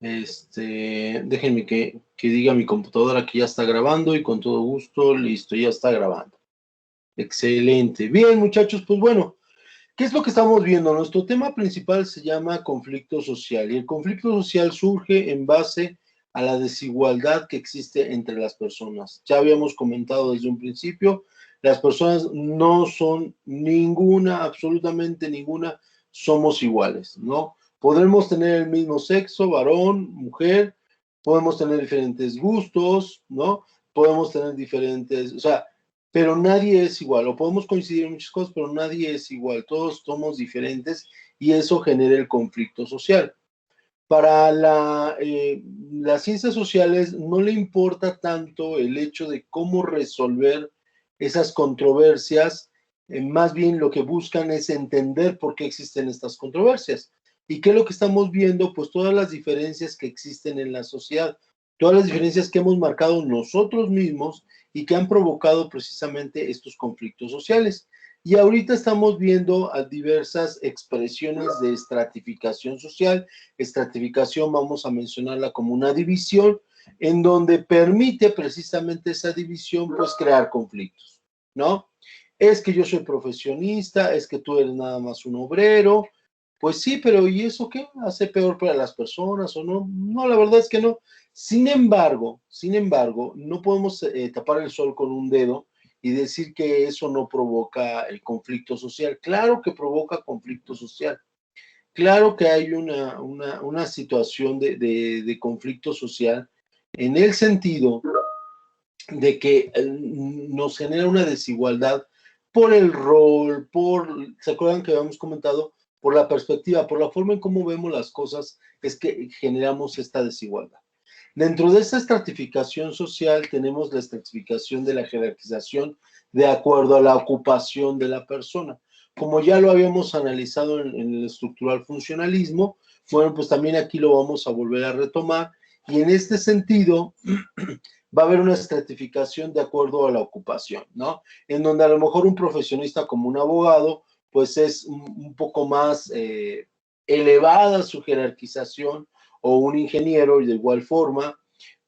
Déjenme que diga mi computadora que ya está grabando y con todo gusto, listo, ya está grabando. Excelente. Bien, muchachos, pues bueno, ¿qué es lo que estamos viendo? Nuestro tema principal se llama conflicto social y el conflicto social surge en base a la desigualdad que existe entre las personas. Ya habíamos comentado desde un principio, las personas no son ninguna, absolutamente ninguna, somos iguales, ¿no? Podemos tener el mismo sexo, varón, mujer, podemos tener diferentes gustos, ¿no? Podemos tener diferentes, o sea, pero nadie es igual, o podemos coincidir en muchas cosas, pero nadie es igual, todos somos diferentes y eso genera el conflicto social. Para las ciencias sociales no le importa tanto el hecho de cómo resolver esas controversias, más bien lo que buscan es entender por qué existen estas controversias. ¿Y qué es lo que estamos viendo? Pues todas las diferencias que existen en la sociedad, todas las diferencias que hemos marcado nosotros mismos y que han provocado precisamente estos conflictos sociales. Y ahorita estamos viendo a diversas expresiones de estratificación social. Estratificación vamos a mencionarla como una división en donde permite precisamente esa división pues crear conflictos, ¿no? Es que yo soy profesionista, es que tú eres nada más un obrero, pues sí, pero ¿y eso qué? ¿Hace peor para las personas o no? No, la verdad es que no. Sin embargo, no podemos tapar el sol con un dedo y decir que eso no provoca el conflicto social. Claro que provoca conflicto social. Claro que hay una situación de conflicto social en el sentido de que nos genera una desigualdad por el rol, ¿se acuerdan que habíamos comentado? Por la perspectiva, por la forma en cómo vemos las cosas, es que generamos esta desigualdad. Dentro de esta estratificación social tenemos la estratificación de la jerarquización de acuerdo a la ocupación de la persona. Como ya lo habíamos analizado en el estructural funcionalismo, bueno, pues también aquí lo vamos a volver a retomar y en este sentido va a haber una estratificación de acuerdo a la ocupación, ¿no? En donde a lo mejor un profesionista como un abogado, pues es un poco más elevada su jerarquización, o un ingeniero de igual forma,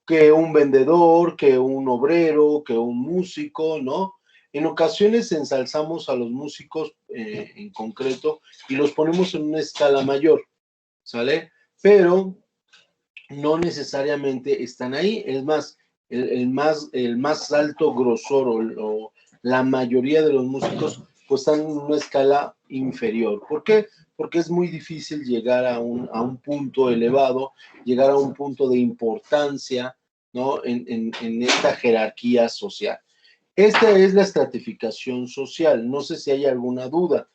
que un vendedor, que un obrero, que un músico, ¿no? En ocasiones ensalzamos a los músicos en concreto y los ponemos en una escala mayor, ¿sale? Pero no necesariamente están ahí. Es más, el más alto grosor o la mayoría de los músicos pues están en una escala inferior. ¿Por qué? Porque es muy difícil llegar a un punto elevado, llegar a un punto de importancia, ¿no? En esta jerarquía social. Esta es la estratificación social. No sé si hay alguna duda.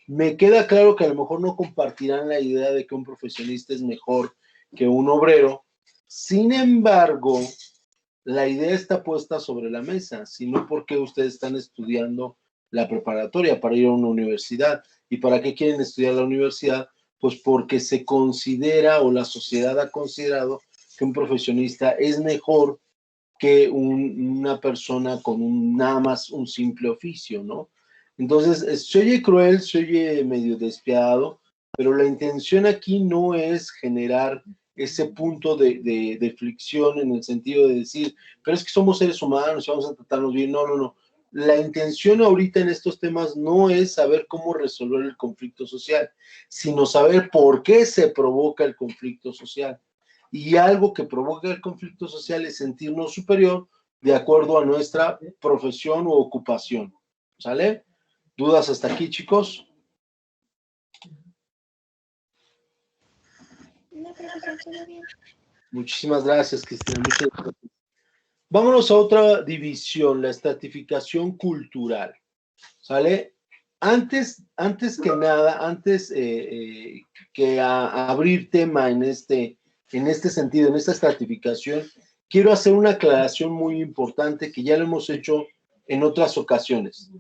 Me queda claro que a lo mejor no compartirán la idea de que un profesionista es mejor que un obrero. Sin embargo, la idea está puesta sobre la mesa, sino porque ustedes están estudiando la preparatoria para ir a una universidad. ¿Y para qué quieren estudiar la universidad? Pues porque se considera o la sociedad ha considerado que un profesionista es mejor que una persona con nada más un simple oficio, ¿no? Entonces, se oye cruel, se oye medio despiadado, pero la intención aquí no es generar ese punto de fricción en el sentido de decir, pero es que somos seres humanos y vamos a tratarnos bien. No, no, no. La intención ahorita en estos temas no es saber cómo resolver el conflicto social, sino saber por qué se provoca el conflicto social. Y algo que provoca el conflicto social es sentirnos superior de acuerdo a nuestra profesión u ocupación. ¿Sale? ¿Dudas hasta aquí, chicos? No, profesor, todo bien. Muchísimas gracias, Cristina. Muchas gracias. Vámonos a otra división, la estratificación cultural. ¿Sale? Antes que nada, antes que abrir tema en este sentido, en esta estratificación, quiero hacer una aclaración muy importante que ya lo hemos hecho en otras ocasiones.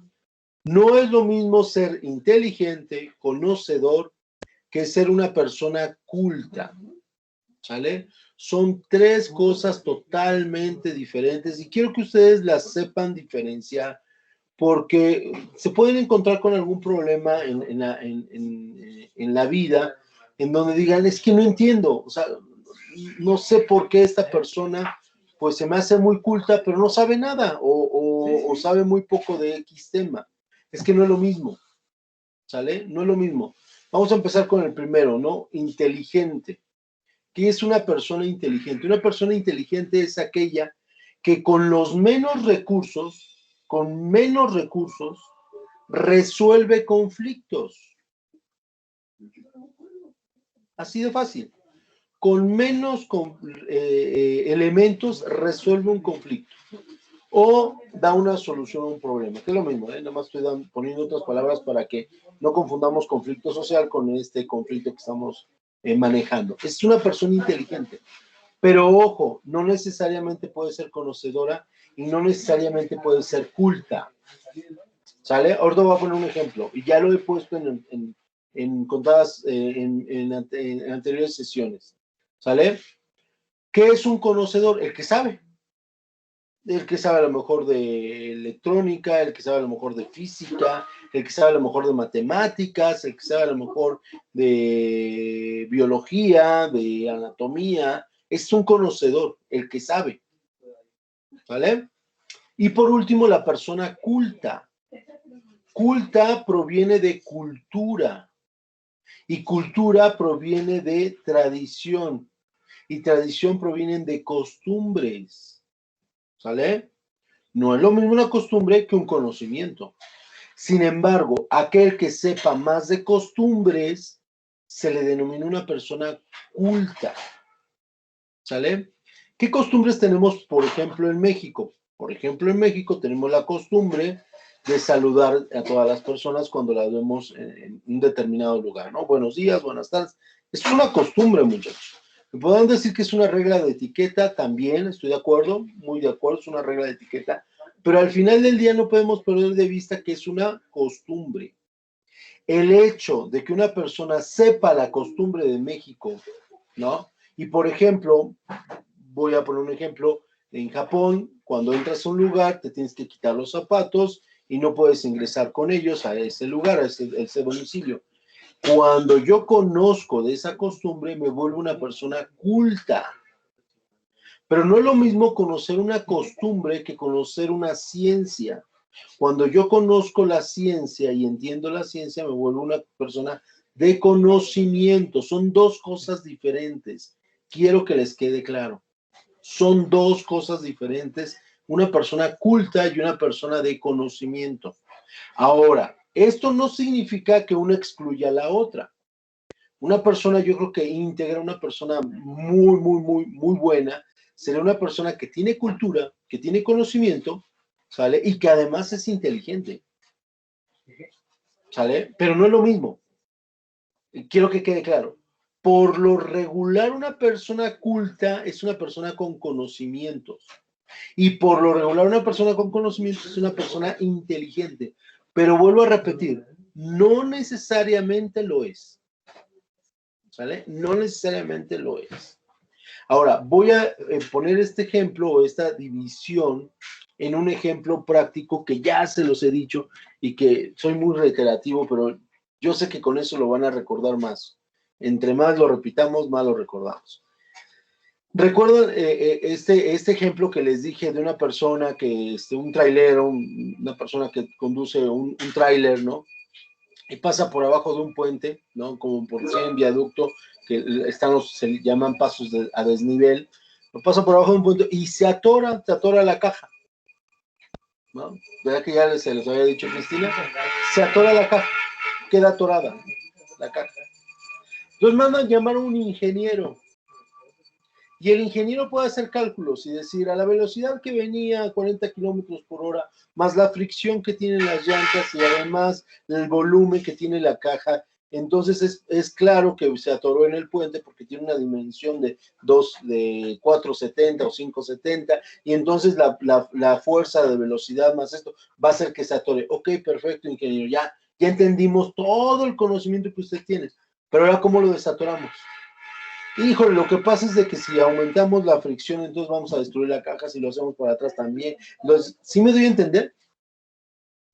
No es lo mismo ser inteligente, conocedor, que ser una persona culta, ¿sale? Son tres cosas totalmente diferentes y quiero que ustedes las sepan diferenciar porque se pueden encontrar con algún problema en la vida en donde digan, es que no entiendo, o sea, no sé por qué esta persona, pues se me hace muy culta, pero no sabe nada, o sabe muy poco de X tema. Es que no es lo mismo, ¿sale? No es lo mismo. Vamos a empezar con el primero, ¿no? Inteligente. ¿Qué es una persona inteligente? Una persona inteligente es aquella que con menos recursos, resuelve conflictos. Así de fácil. Con menos elementos resuelve un conflicto o da una solución a un problema, que es lo mismo, nada más estoy poniendo otras palabras para que no confundamos conflicto social con este conflicto que estamos manejando. Es una persona inteligente, pero ojo, no necesariamente puede ser conocedora y no necesariamente puede ser culta, ¿sale? Ahorita voy a poner un ejemplo, y ya lo he puesto en contadas, en anteriores sesiones, ¿sale? ¿Qué es un conocedor? El que sabe. El que sabe a lo mejor de electrónica, el que sabe a lo mejor de física, el que sabe a lo mejor de matemáticas, el que sabe a lo mejor de biología, de anatomía. Es un conocedor, el que sabe. ¿Vale? Y por último, la persona culta. Culta proviene de cultura y cultura proviene de tradición y tradición provienen de costumbres. ¿Sale? No es lo mismo una costumbre que un conocimiento. Sin embargo, aquel que sepa más de costumbres se le denomina una persona culta. ¿Sale? ¿Qué costumbres tenemos, por ejemplo, en México? Por ejemplo, en México tenemos la costumbre de saludar a todas las personas cuando las vemos en un determinado lugar, ¿no? Buenos días, buenas tardes. Es una costumbre, muchachos. Me podrán decir que es una regla de etiqueta, también estoy de acuerdo, muy de acuerdo, es una regla de etiqueta, pero al final del día no podemos perder de vista que es una costumbre. El hecho de que una persona sepa la costumbre de México, ¿no? Y por ejemplo, voy a poner un ejemplo, en Japón, cuando entras a un lugar, te tienes que quitar los zapatos y no puedes ingresar con ellos a ese lugar, a ese domicilio. Cuando yo conozco de esa costumbre, me vuelvo una persona culta. Pero no es lo mismo conocer una costumbre que conocer una ciencia. Cuando yo conozco la ciencia y entiendo la ciencia, me vuelvo una persona de conocimiento. Son dos cosas diferentes. Quiero que les quede claro. Son dos cosas diferentes. Una persona culta y una persona de conocimiento. Ahora, esto no significa que una excluya a la otra. Una persona, yo creo que íntegra, una persona muy buena, sería una persona que tiene cultura, que tiene conocimiento, ¿sale? Y que además es inteligente, ¿sale? Pero no es lo mismo. Quiero que quede claro. Por lo regular, una persona culta es una persona con conocimientos. Y por lo regular, una persona con conocimientos es una persona inteligente. Pero vuelvo a repetir, no necesariamente lo es. ¿Sale? No necesariamente lo es. Ahora, voy a poner este ejemplo o esta división en un ejemplo práctico que ya se los he dicho y que soy muy reiterativo, pero yo sé que con eso lo van a recordar más. Entre más lo repitamos, más lo recordamos. ¿Recuerdan este ejemplo que les dije de una persona que, un trailero, una persona que conduce un tráiler, ¿no? Y pasa por abajo de un puente, ¿no? Como por un viaducto, que se llaman pasos a desnivel, pasa por abajo de un puente y se atora la caja, ¿no? ¿Verdad que ya se les había dicho, Cristina? Se atora la caja, queda atorada la caja. Entonces mandan llamar a un ingeniero, y el ingeniero puede hacer cálculos y decir, a la velocidad que venía, 40 kilómetros por hora, más la fricción que tienen las llantas y además el volumen que tiene la caja, entonces es claro que se atoró en el puente porque tiene una dimensión de 4,70 o 5,70 y entonces la fuerza de velocidad más esto va a hacer que se atore. Ok, perfecto, ingeniero, ya entendimos todo el conocimiento que usted tiene, pero ahora ¿cómo lo desatoramos? Híjole, lo que pasa es de que si aumentamos la fricción, entonces vamos a destruir la caja, si lo hacemos por atrás también. Entonces, ¿sí me doy a entender?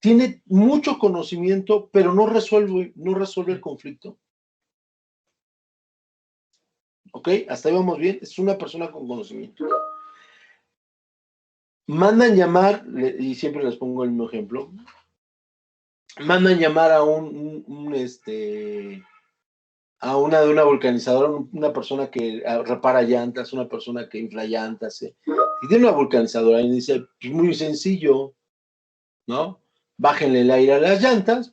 Tiene mucho conocimiento, pero no resuelve el conflicto. ¿Ok? Hasta ahí vamos bien. Es una persona con conocimiento. Mandan llamar, y siempre les pongo el mismo ejemplo, mandan llamar a a una vulcanizadora, una persona que repara llantas, una persona que infla llantas, y tiene una vulcanizadora y dice, pues muy sencillo, ¿no? Bájenle el aire a las llantas,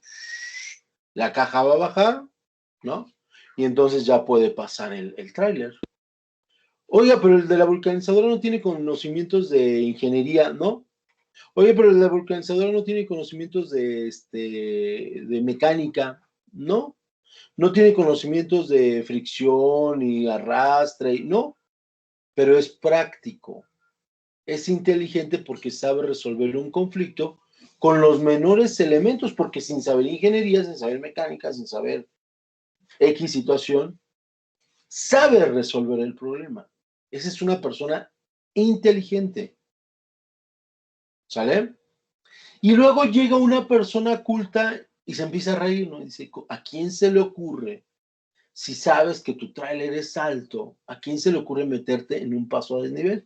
la caja va a bajar, ¿no? Y entonces ya puede pasar el tráiler. Oiga, pero el de la vulcanizadora no tiene conocimientos de ingeniería, ¿no? Oye, pero el de la vulcanizadora no tiene conocimientos de mecánica, ¿no? No tiene conocimientos de fricción y arrastre, no, pero es práctico, es inteligente porque sabe resolver un conflicto con los menores elementos, porque sin saber ingeniería, sin saber mecánica, sin saber X situación, sabe resolver el problema. Esa es una persona inteligente, ¿sale? Y luego llega una persona culta y se empieza a reír, ¿no? Dice, ¿a quién se le ocurre? Si sabes que tu tráiler es alto, ¿a quién se le ocurre meterte en un paso a desnivel?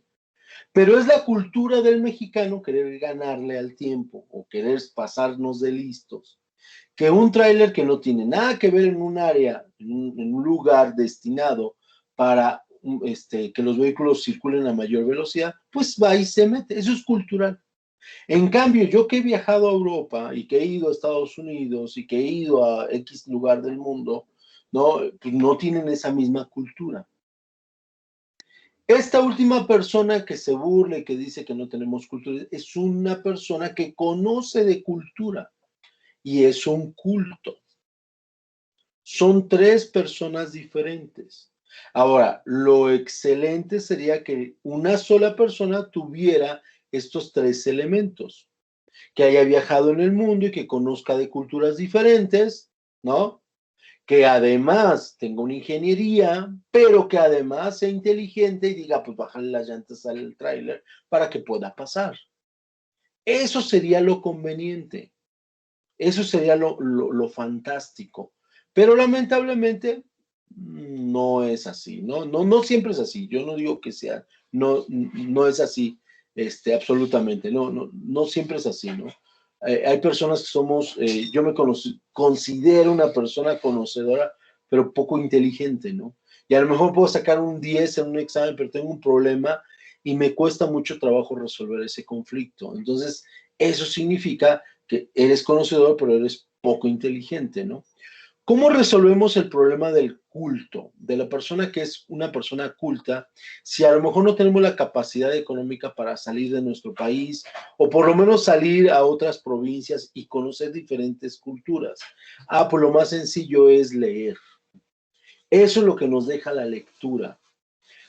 Pero es la cultura del mexicano querer ganarle al tiempo o querer pasarnos de listos. Que un tráiler que no tiene nada que ver en un área, en un lugar destinado para que los vehículos circulen a mayor velocidad, pues va y se mete. Eso es cultural. En cambio, yo que he viajado a Europa y que he ido a Estados Unidos y que he ido a X lugar del mundo, ¿no? Pues no tienen esa misma cultura. Esta última persona que se burla y que dice que no tenemos cultura es una persona que conoce de cultura y es un culto. Son tres personas diferentes. Ahora, lo excelente sería que una sola persona tuviera estos tres elementos, que haya viajado en el mundo y que conozca de culturas diferentes, ¿no? Que además tenga una ingeniería, pero que además sea inteligente y diga, pues bájale las llantas al tráiler para que pueda pasar. Eso sería lo conveniente, eso sería lo fantástico. Pero lamentablemente no es así, ¿no? No siempre es así. Yo no digo que sea, no es así, absolutamente, no siempre es así, ¿no? Hay personas que somos, yo considero una persona conocedora, pero poco inteligente, ¿no? Y a lo mejor puedo sacar un 10 en un examen, pero tengo un problema y me cuesta mucho trabajo resolver ese conflicto. Entonces, eso significa que eres conocedor, pero eres poco inteligente, ¿no? ¿Cómo resolvemos el problema del culto, de la persona que es una persona culta, si a lo mejor no tenemos la capacidad económica para salir de nuestro país o por lo menos salir a otras provincias y conocer diferentes culturas? Ah, pues lo más sencillo es leer. Eso es lo que nos deja la lectura.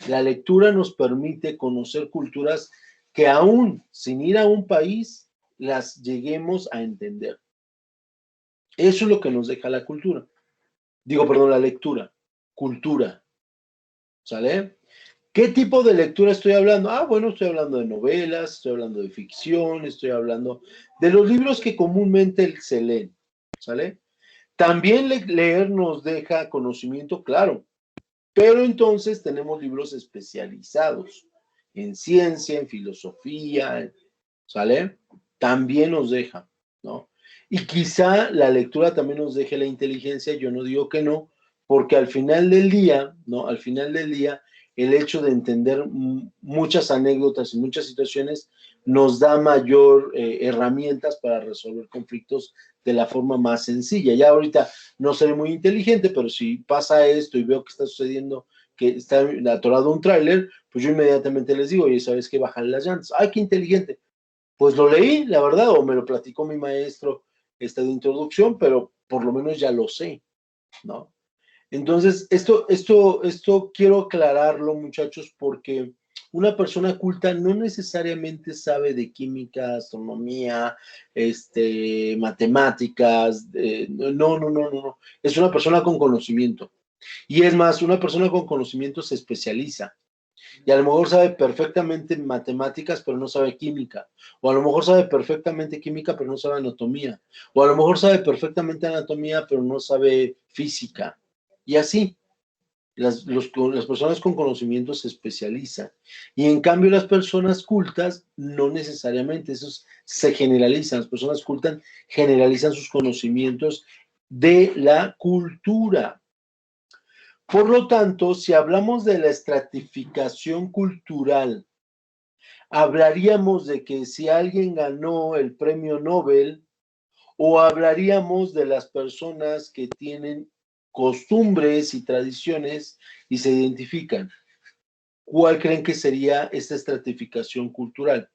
La lectura nos permite conocer culturas que aún sin ir a un país las lleguemos a entender. Eso es lo que nos deja la cultura. Digo, perdón, la lectura. Cultura. ¿Sale? ¿Qué tipo de lectura estoy hablando? Ah, bueno, estoy hablando de novelas, estoy hablando de ficción, estoy hablando de los libros que comúnmente se leen. ¿Sale? También leer nos deja conocimiento, claro, pero entonces tenemos libros especializados en ciencia, en filosofía, ¿sale? También nos deja, ¿no? Y quizá la lectura también nos deje la inteligencia, yo no digo que no, porque al final del día, ¿no? Al final del día, el hecho de entender muchas anécdotas y muchas situaciones nos da mayor herramientas para resolver conflictos de la forma más sencilla. Ya ahorita no seré muy inteligente, pero si pasa esto y veo que está sucediendo, que está atorado un tráiler, pues yo inmediatamente les digo, oye, ¿sabes qué? Bajan las llantas. ¡Ay, qué inteligente! Pues lo leí, la verdad, o me lo platicó mi maestro de introducción, pero por lo menos ya lo sé, ¿no? Entonces, esto quiero aclararlo, muchachos, porque una persona culta no necesariamente sabe de química, astronomía, matemáticas, no. Es una persona con conocimiento. Y es más, una persona con conocimiento se especializa. Y a lo mejor sabe perfectamente matemáticas, pero no sabe química. O a lo mejor sabe perfectamente química, pero no sabe anatomía. O a lo mejor sabe perfectamente anatomía, pero no sabe física. Y así. Las personas con conocimiento se especializan y en cambio las personas cultas no necesariamente, se generalizan, las personas cultas generalizan sus conocimientos de la cultura. Por lo tanto, si hablamos de la estratificación cultural, hablaríamos de que si alguien ganó el premio Nobel, o hablaríamos de las personas que tienen costumbres y tradiciones y se identifican. ¿Cuál creen que sería esta estratificación cultural?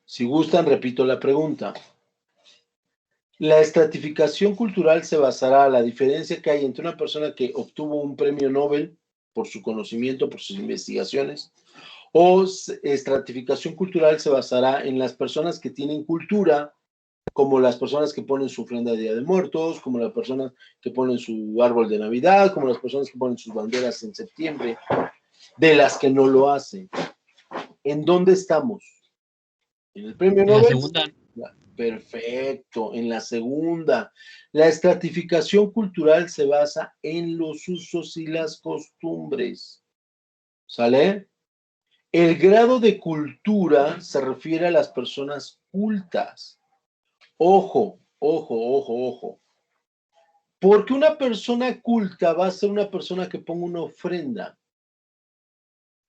Si gustan, repito la pregunta. La estratificación cultural se basará en la diferencia que hay entre una persona que obtuvo un premio Nobel por su conocimiento, por sus investigaciones, o estratificación cultural se basará en las personas que tienen cultura, como las personas que ponen su ofrenda de Día de Muertos, como las personas que ponen su árbol de Navidad, como las personas que ponen sus banderas en septiembre, de las que no lo hacen. ¿En dónde estamos? ¿En el premio En la Nobel? segunda. Perfecto, en la segunda. La estratificación cultural se basa en los usos y las costumbres. ¿Sale? El grado de cultura se refiere a las personas cultas. Ojo, ojo, ojo, ojo. Porque una persona culta va a ser una persona que ponga una ofrenda.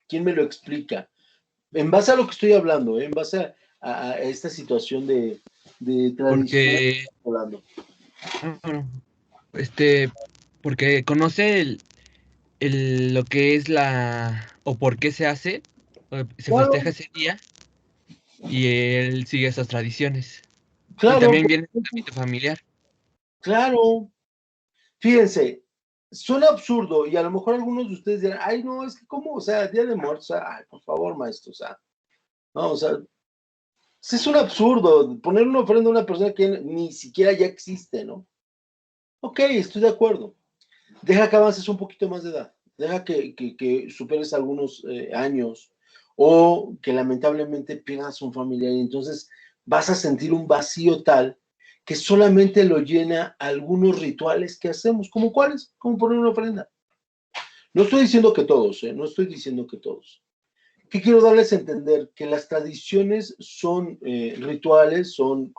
¿Quién me lo explica? En base a lo que estoy hablando, en base a esta situación de tradición. Porque, Hablando. bueno, porque conoce lo que es o por qué se hace, o se Claro, festeja ese día, y él sigue esas tradiciones. Y claro, también viene del ámbito familiar. claro. Fíjense, suena absurdo y a lo mejor algunos de ustedes dirán, ay, no, es que cómo, o sea, Día de Muertos, ay, por favor, maestro, o sea, no, o sea, es un absurdo poner una ofrenda a una persona que ni siquiera ya existe, ¿no? Ok, estoy de acuerdo. Deja que avances un poquito más de edad, deja que superes algunos años o que lamentablemente pierdas un familiar y entonces vas a sentir un vacío tal que solamente lo llena algunos rituales que hacemos, ¿como cuáles? Como poner una ofrenda. No estoy diciendo que todos, no estoy diciendo que todos. ¿Qué quiero darles a entender? Que las tradiciones son rituales, son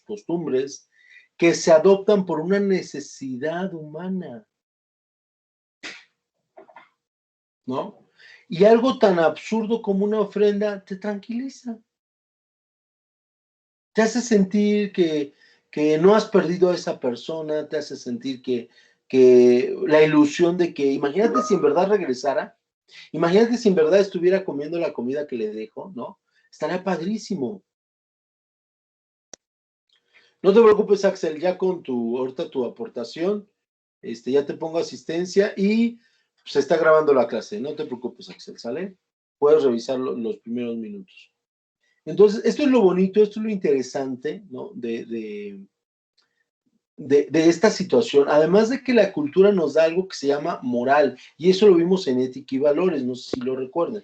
costumbres que se adoptan por una necesidad humana, ¿no? Y algo tan absurdo como una ofrenda te tranquiliza, te hace sentir que no has perdido a esa persona, te hace sentir que la ilusión de que, imagínate si en verdad regresara, imagínate si en verdad estuviera comiendo la comida que le dejo, ¿no? Estaría padrísimo. No te preocupes, Axel, ya con ahorita tu aportación, ya te pongo asistencia y se está grabando la clase. No te preocupes, Axel, ¿sale? Puedes revisar los primeros minutos. Entonces, esto es lo bonito, esto es lo interesante, ¿no? De esta situación, además de que la cultura nos da algo que se llama moral, y eso lo vimos en Ética y Valores, no sé si lo recuerdan.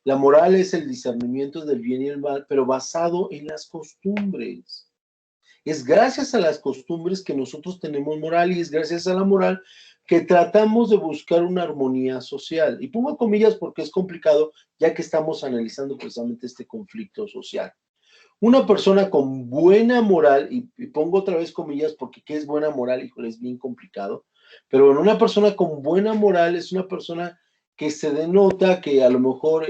La moral es el discernimiento del bien y el mal, pero basado en las costumbres. Es gracias a las costumbres que nosotros tenemos moral y es gracias a la moral que tratamos de buscar una armonía social. Y pongo comillas porque es complicado, ya que estamos analizando precisamente este conflicto social. Una persona con buena moral, y pongo otra vez comillas porque ¿qué es buena moral? Híjole, es bien complicado, pero bueno, una persona con buena moral es una persona que se denota, que a lo mejor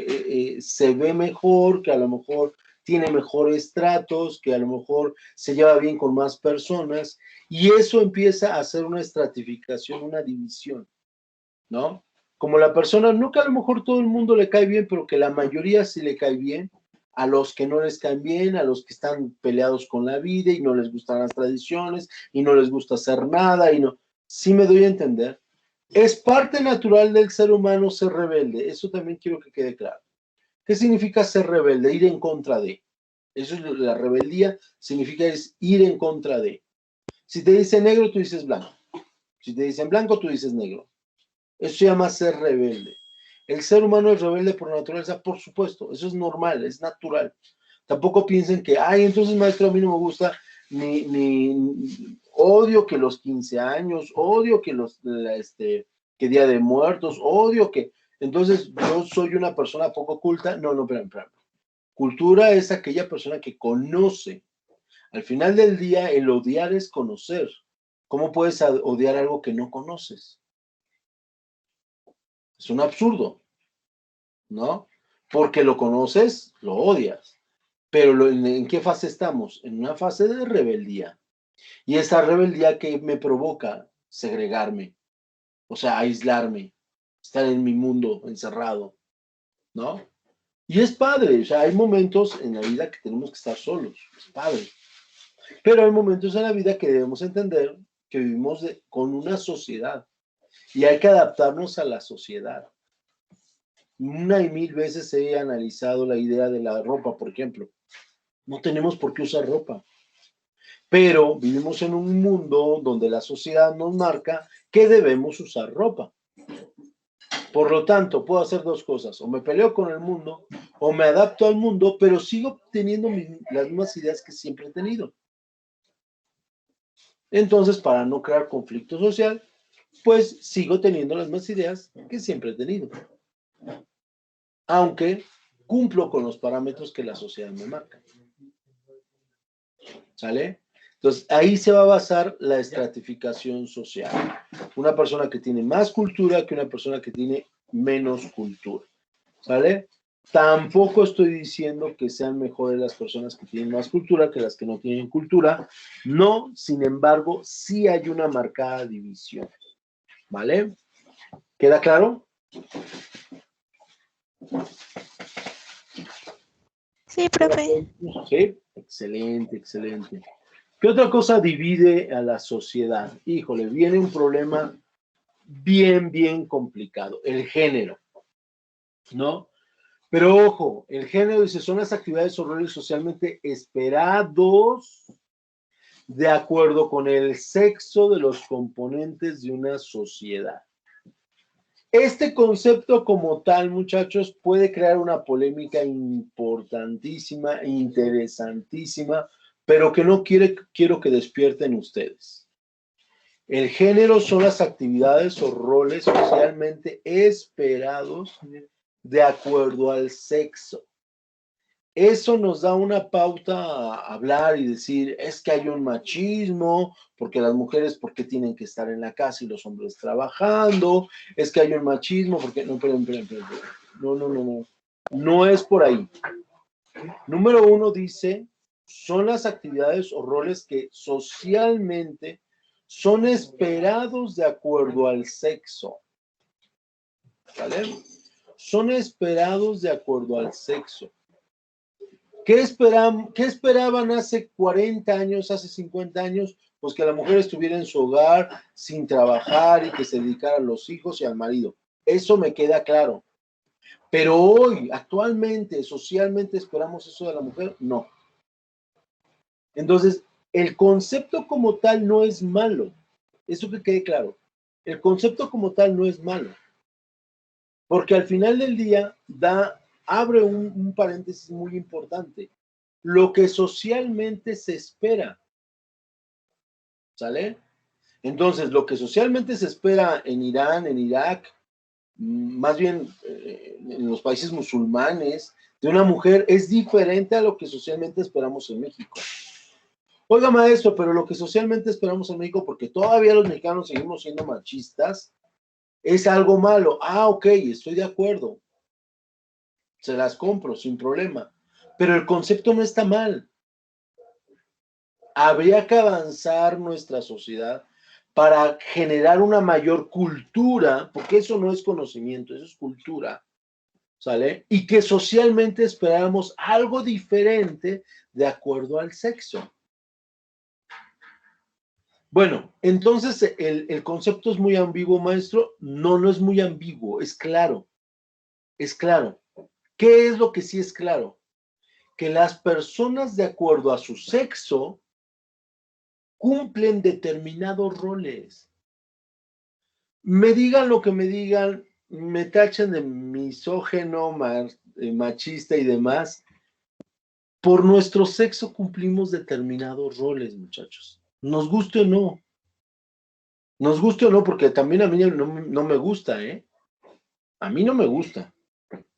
se ve mejor, que a lo mejor tiene mejores tratos, que a lo mejor se lleva bien con más personas, y eso empieza a hacer una estratificación, una división, ¿no? Como la persona, no que a lo mejor todo el mundo le cae bien, pero que la mayoría sí le cae bien, a los que no les caen bien, a los que están peleados con la vida y no les gustan las tradiciones y no les gusta hacer nada y no, sí me doy a entender. Es parte natural del ser humano ser rebelde, eso también quiero que quede claro. ¿Qué significa ser rebelde? Ir en contra de. Eso es la rebeldía, significa es ir en contra de. Si te dicen negro, tú dices blanco. Si te dicen blanco, tú dices negro. Eso se llama ser rebelde. El ser humano es rebelde por naturaleza, por supuesto, eso es normal, es natural. Tampoco piensen que, ay, entonces maestro, a mí no me gusta odio que los 15 años, odio que que Día de Muertos, odio que... Entonces, yo soy una persona poco culta. No, espérame. Cultura es aquella persona que conoce. Al final del día, el odiar es conocer. ¿Cómo puedes odiar algo que no conoces? Es un absurdo, ¿no? Porque lo conoces, lo odias. Pero ¿en qué fase estamos? En una fase de rebeldía. Y esa rebeldía que me provoca segregarme, o sea, aislarme, estar en mi mundo encerrado, ¿no? Y es padre, o sea, hay momentos en la vida que tenemos que estar solos, es padre. Pero hay momentos en la vida que debemos entender que vivimos con una sociedad y hay que adaptarnos a la sociedad. Una y mil veces he analizado la idea de la ropa, por ejemplo. No tenemos por qué usar ropa, pero vivimos en un mundo donde la sociedad nos marca que debemos usar ropa. Por lo tanto, puedo hacer dos cosas: o me peleo con el mundo o me adapto al mundo, pero sigo teniendo las mismas ideas que siempre he tenido. Entonces, para no crear conflicto social, pues sigo teniendo las mismas ideas que siempre he tenido, aunque cumplo con los parámetros que la sociedad me marca. ¿Sale? Entonces, ahí se va a basar la estratificación social. Una persona que tiene más cultura que una persona que tiene menos cultura. ¿Sale? Tampoco estoy diciendo que sean mejores las personas que tienen más cultura que las que no tienen cultura. No, sin embargo, sí hay una marcada división. ¿Vale? ¿Queda claro? Sí, profe. Sí, excelente, excelente. ¿Qué otra cosa divide a la sociedad? Híjole, viene un problema bien complicado. El género, ¿no? Pero ojo, el género dice, son las actividades o roles socialmente esperados de acuerdo con el sexo de los componentes de una sociedad. Este concepto como tal, muchachos, puede crear una polémica importantísima, interesantísima, pero que no quiero que despierten ustedes. El género son las actividades o roles socialmente esperados de acuerdo al sexo. Eso nos da una pauta a hablar y decir, es que hay un machismo, porque las mujeres, ¿por qué tienen que estar en la casa y los hombres trabajando? Es que hay un machismo, porque no, no. No es por ahí. Número uno dice, son las actividades o roles que socialmente son esperados de acuerdo al sexo. ¿Vale? Son esperados de acuerdo al sexo. ¿Qué esperaban hace 40 años, hace 50 años? Pues que la mujer estuviera en su hogar sin trabajar y que se dedicara a los hijos y al marido. Eso me queda claro. Pero hoy, actualmente, socialmente, ¿esperamos eso de la mujer? No. Entonces, el concepto como tal no es malo. Eso que quede claro. El concepto como tal no es malo. Porque al final del día abre un paréntesis muy importante. Lo que socialmente se espera. ¿Sale? Entonces, lo que socialmente se espera en Irán, en Irak, más bien en los países musulmanes, de una mujer es diferente a lo que socialmente esperamos en México. Oiga, maestro, pero lo que socialmente esperamos en México, porque todavía los mexicanos seguimos siendo machistas, es algo malo. Ah, ok, estoy de acuerdo. Se las compro sin problema. Pero el concepto no está mal. Habría que avanzar nuestra sociedad para generar una mayor cultura, porque eso no es conocimiento, eso es cultura, ¿sale? Y que socialmente esperáramos algo diferente de acuerdo al sexo. Bueno, entonces el concepto es muy ambiguo, maestro. No, no es muy ambiguo, es claro. Es claro. ¿Qué es lo que sí es claro? Que las personas de acuerdo a su sexo cumplen determinados roles. Me digan lo que me digan, me tachen de misógeno, machista y demás. Por nuestro sexo cumplimos determinados roles, muchachos. Nos guste o no. Nos guste o no, porque también a mí no me gusta, ¿eh? A mí no me gusta.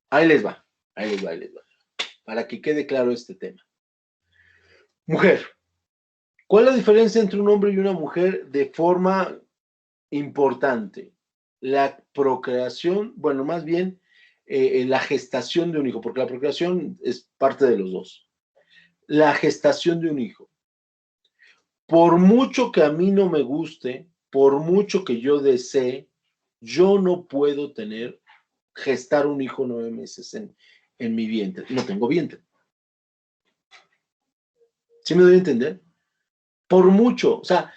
Ahí les va, ahí les va, ahí les va. Para que quede claro este tema. Mujer. ¿Cuál es la diferencia entre un hombre y una mujer de forma importante? La procreación, bueno, más bien la gestación de un hijo, porque la procreación es parte de los dos. La gestación de un hijo. Por mucho que a mí no me guste, por mucho que yo desee, yo no puedo gestar un hijo 9 meses en mi vientre. No tengo vientre. ¿Sí me doy a entender? Por mucho, o sea,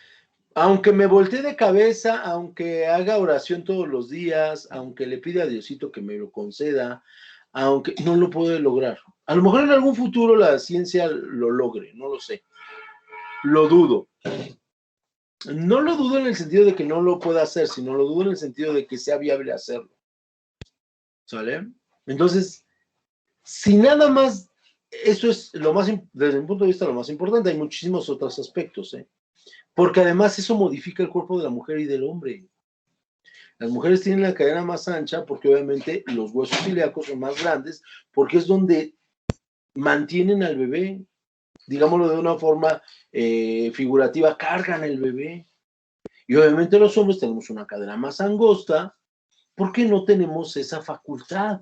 aunque me voltee de cabeza, aunque haga oración todos los días, aunque le pida a Diosito que me lo conceda, aunque no lo puedo lograr. A lo mejor en algún futuro la ciencia lo logre, no lo sé. Lo dudo. No lo dudo en el sentido de que no lo pueda hacer, sino lo dudo en el sentido de que sea viable hacerlo. ¿Sale? Entonces, si nada más, eso es lo más, desde mi punto de vista, lo más importante, hay muchísimos otros aspectos, ¿eh? Porque además eso modifica el cuerpo de la mujer y del hombre. Las mujeres tienen la cadera más ancha porque obviamente los huesos ilíacos son más grandes, porque es donde mantienen al bebé, digámoslo de una forma figurativa, cargan el bebé. Y obviamente los hombres tenemos una cadera más angosta porque no tenemos esa facultad.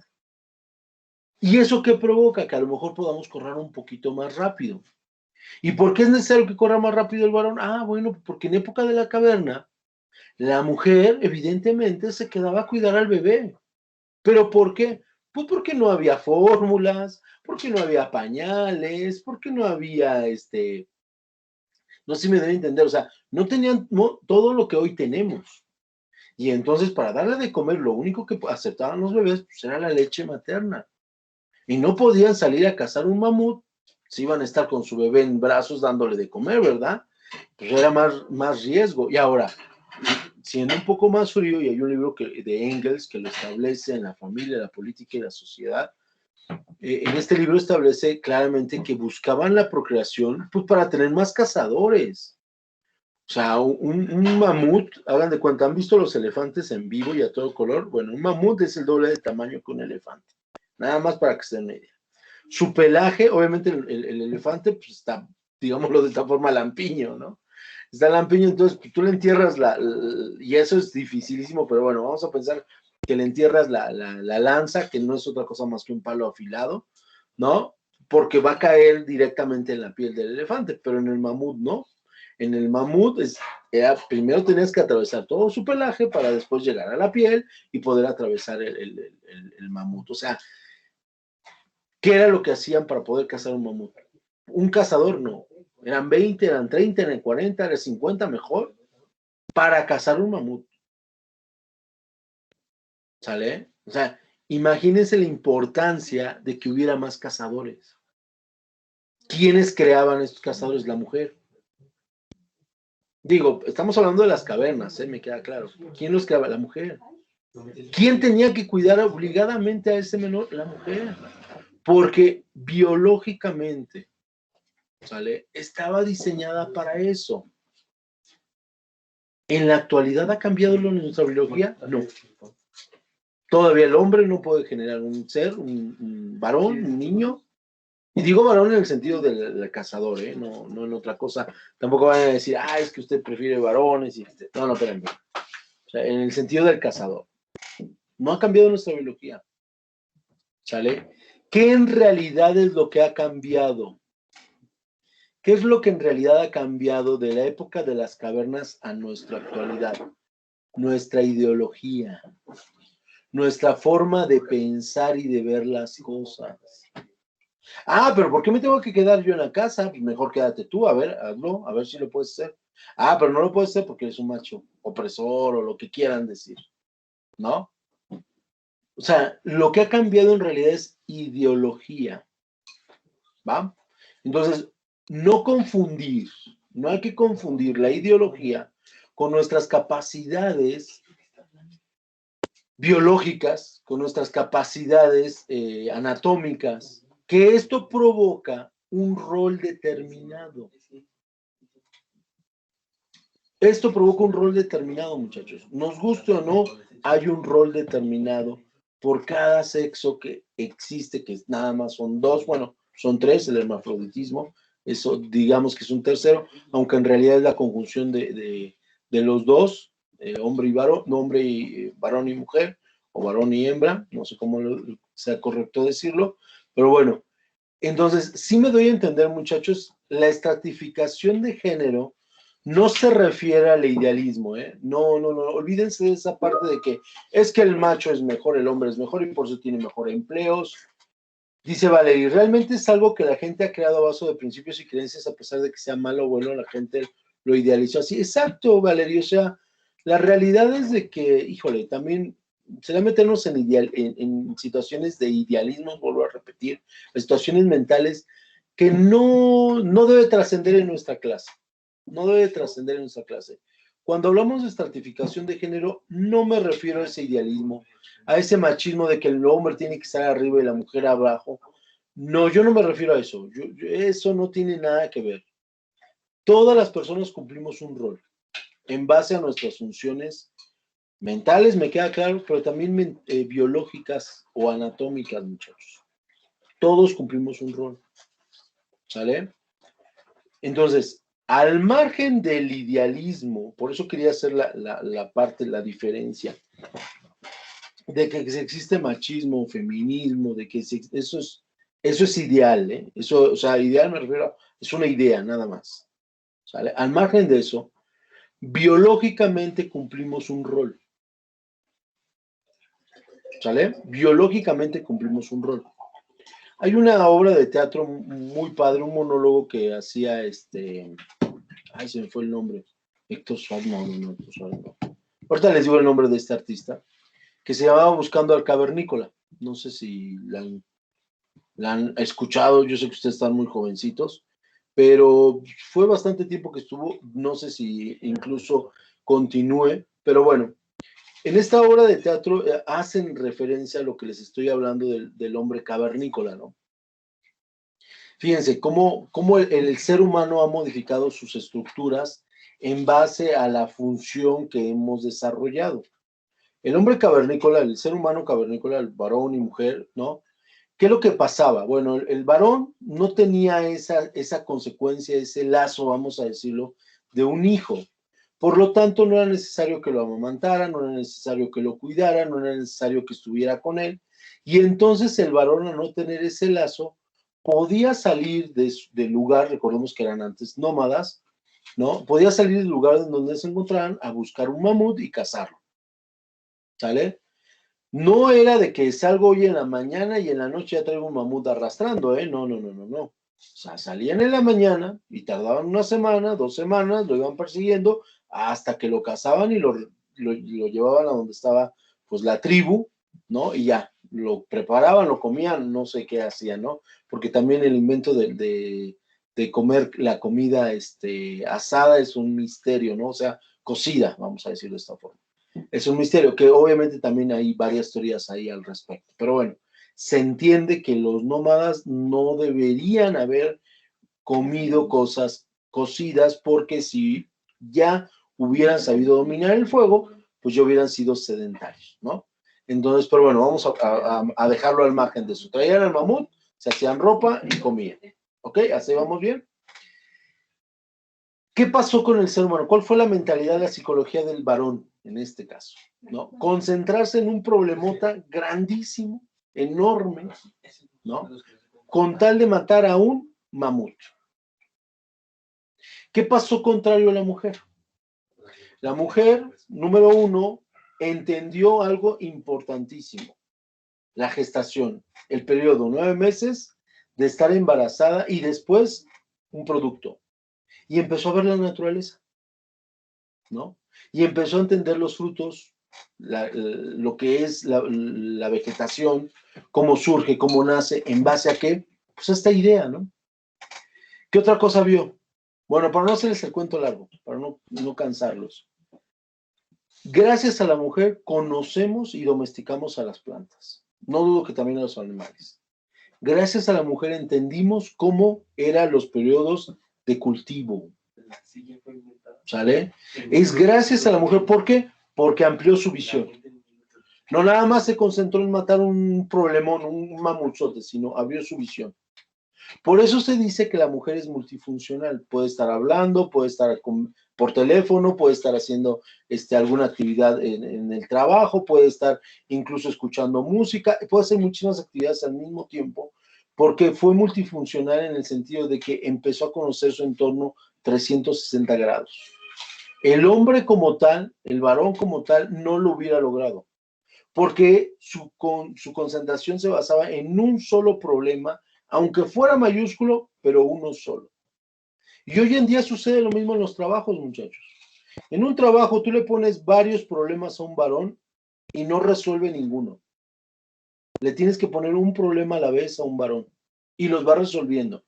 ¿Y eso qué provoca? Que a lo mejor podamos correr un poquito más rápido. ¿Y por qué es necesario que corra más rápido el varón? Ah, bueno, porque en época de la caverna, la mujer evidentemente se quedaba a cuidar al bebé. ¿Pero por qué? Pues porque no había fórmulas, porque no había pañales, porque no había, no sé si me deben entender, o sea, no tenían todo lo que hoy tenemos. Y entonces para darle de comer, lo único que aceptaban los bebés pues, era la leche materna. Y no podían salir a cazar un mamut, si iban a estar con su bebé en brazos dándole de comer, ¿verdad? Pues era más riesgo. Y ahora, siendo un poco más frío, y hay un libro de Engels que lo establece en La familia, la política y la sociedad, en este libro establece claramente que buscaban la procreación pues, para tener más cazadores. O sea, un mamut, hagan de cuenta, ¿han visto los elefantes en vivo y a todo color? Bueno, un mamut es el doble de tamaño que un elefante. Nada más para que se den una idea. Su pelaje, obviamente el elefante pues está, digámoslo de esta forma, lampiño, ¿no? Está lampiño, entonces pues, tú le entierras y eso es dificilísimo, pero bueno, vamos a pensar que le entierras la lanza, que no es otra cosa más que un palo afilado, ¿no? Porque va a caer directamente en la piel del elefante, pero en el mamut no. En el mamut primero tenías que atravesar todo su pelaje para después llegar a la piel y poder atravesar el mamut. O sea, ¿qué era lo que hacían para poder cazar un mamut? Un cazador no. Eran 20, eran 30, eran 40, eran 50 mejor para cazar un mamut. ¿Sale? O sea, imagínense la importancia de que hubiera más cazadores. ¿Quiénes creaban estos cazadores? La mujer. Digo, estamos hablando de las cavernas, me queda claro. ¿Quién los creaba? La mujer. ¿Quién tenía que cuidar obligadamente a ese menor? La mujer. Porque biológicamente, ¿sale? Estaba diseñada para eso. ¿En la actualidad ha cambiado nuestra biología? No. Todavía el hombre no puede generar un ser, un varón, un niño. Y digo varón en el sentido del cazador, no en otra cosa. Tampoco van a decir, es que usted prefiere varones. No, espérenme. O sea, en el sentido del cazador. No ha cambiado nuestra biología. ¿Sale? ¿Qué en realidad es lo que ha cambiado? ¿Qué es lo que en realidad ha cambiado de la época de las cavernas a nuestra actualidad? Nuestra ideología, nuestra forma de pensar y de ver las cosas. Pero ¿por qué me tengo que quedar yo en la casa? Pues mejor quédate tú, a ver, hazlo, a ver si lo puedes hacer. Pero no lo puedes hacer porque eres un macho opresor o lo que quieran decir, ¿no? O sea, lo que ha cambiado en realidad es ideología, ¿va? Entonces, no hay que confundir la ideología con nuestras capacidades biológicas, con nuestras capacidades anatómicas, que esto provoca un rol determinado. Esto provoca un rol determinado, muchachos. Nos guste o no, hay un rol determinado por cada sexo que existe, que nada más son dos, bueno, son tres, el hermafroditismo, eso digamos que es un tercero, aunque en realidad es la conjunción de los dos, hombre y varón, no hombre y varón y mujer, o varón y hembra, no sé cómo sea correcto decirlo, pero bueno, entonces sí me doy a entender, muchachos, la estratificación de género no se refiere al idealismo, ¿eh? No, no, no, olvídense de esa parte de que es que el macho es mejor, el hombre es mejor y por eso tiene mejor empleos. Dice Valerie, realmente es algo que la gente ha creado a base de principios y creencias, a pesar de que sea malo o bueno, la gente lo idealizó así. Exacto, Valerie, o sea, la realidad es de que, híjole, también será meternos en situaciones de idealismo, vuelvo a repetir, situaciones mentales que no debe trascender en nuestra clase. No debe trascender en nuestra clase. Cuando hablamos de estratificación de género, no me refiero a ese idealismo, a ese machismo de que el hombre tiene que estar arriba y la mujer abajo. No, yo no me refiero a eso. Eso no tiene nada que ver. Todas las personas cumplimos un rol en base a nuestras funciones mentales, me queda claro, pero también biológicas o anatómicas, muchachos. Todos cumplimos un rol. ¿Sale? Entonces, al margen del idealismo, por eso quería hacer la parte, la diferencia, de que existe machismo, feminismo, de que eso es ideal, ¿eh? Eso, o sea, ideal me refiero, es una idea nada más, ¿sale? Al margen de eso, biológicamente cumplimos un rol, ¿sale? Biológicamente cumplimos un rol. Hay una obra de teatro muy padre, un monólogo que hacía ay, se me fue el nombre, Héctor Suárez, no, Héctor Suárez, no. Ahorita les digo el nombre de este artista, que se llamaba Buscando al Cavernícola. No sé si la han escuchado, yo sé que ustedes están muy jovencitos, pero fue bastante tiempo que estuvo, no sé si incluso continúe, pero bueno, en esta obra de teatro hacen referencia a lo que les estoy hablando del hombre cavernícola, ¿no? Fíjense cómo el ser humano ha modificado sus estructuras en base a la función que hemos desarrollado. El hombre cavernícola, el ser humano cavernícola, el varón y mujer, ¿no? ¿Qué es lo que pasaba? Bueno, el varón no tenía esa consecuencia, ese lazo, vamos a decirlo, de un hijo. Por lo tanto, no era necesario que lo amamantara, no era necesario que lo cuidara, no era necesario que estuviera con él. Y entonces el varón, al no tener ese lazo, podía salir del lugar, recordemos que eran antes nómadas, ¿no? Podía salir del lugar en donde se encontraran a buscar un mamut y cazarlo, ¿sale? No era de que salgo hoy en la mañana y en la noche ya traigo un mamut arrastrando, ¿eh? No, no, no, no, no. O sea, salían en la mañana y tardaban una semana, 2 semanas, lo iban persiguiendo hasta que lo cazaban y lo llevaban a donde estaba, pues, la tribu, ¿no? Y ya, lo preparaban, lo comían, no sé qué hacían, ¿no? Porque también el invento de comer la comida asada es un misterio, ¿no? O sea, cocida, vamos a decirlo de esta forma. Es un misterio, que obviamente también hay varias teorías ahí al respecto. Pero bueno, se entiende que los nómadas no deberían haber comido cosas cocidas porque si ya hubieran sabido dominar el fuego, pues ya hubieran sido sedentarios, ¿no? Entonces, pero bueno, vamos a dejarlo al margen de eso. Traían al mamut, se hacían ropa y comían. ¿Ok? ¿Así vamos bien? ¿Qué pasó con el ser humano? ¿Cuál fue la mentalidad, la psicología del varón en este caso? ¿No? Concentrarse en un problemota grandísimo, enorme, ¿no? Con tal de matar a un mamut. ¿Qué pasó contrario a la mujer? La mujer, número uno, entendió algo importantísimo. La gestación, el periodo, 9 meses de estar embarazada y después un producto. Y empezó a ver la naturaleza, ¿no? Y empezó a entender los frutos, lo que es la vegetación, cómo surge, cómo nace, en base a qué, pues a esta idea, ¿no? ¿Qué otra cosa vio? Bueno, para no hacerles el cuento largo, para no cansarlos. Gracias a la mujer conocemos y domesticamos a las plantas. No dudo que también a los animales. Gracias a la mujer entendimos cómo eran los periodos de cultivo. La silla fue inventada. ¿sale? Es gracias a la mujer, ¿por qué? Porque amplió su visión. No nada más se concentró en matar un problemón, un mamutzote, sino abrió su visión. Por eso se dice que la mujer es multifuncional. Puede estar hablando, puede estar por teléfono, puede estar haciendo alguna actividad en el trabajo, puede estar incluso escuchando música, puede hacer muchísimas actividades al mismo tiempo, porque fue multifuncional en el sentido de que empezó a conocer su entorno 360 grados. El hombre como tal, el varón como tal, no lo hubiera logrado, porque su concentración se basaba en un solo problema, aunque fuera mayúsculo, pero uno solo. Y hoy en día sucede lo mismo en los trabajos, muchachos. En un trabajo tú le pones varios problemas a un varón y no resuelve ninguno. Le tienes que poner un problema a la vez a un varón y los va resolviendo.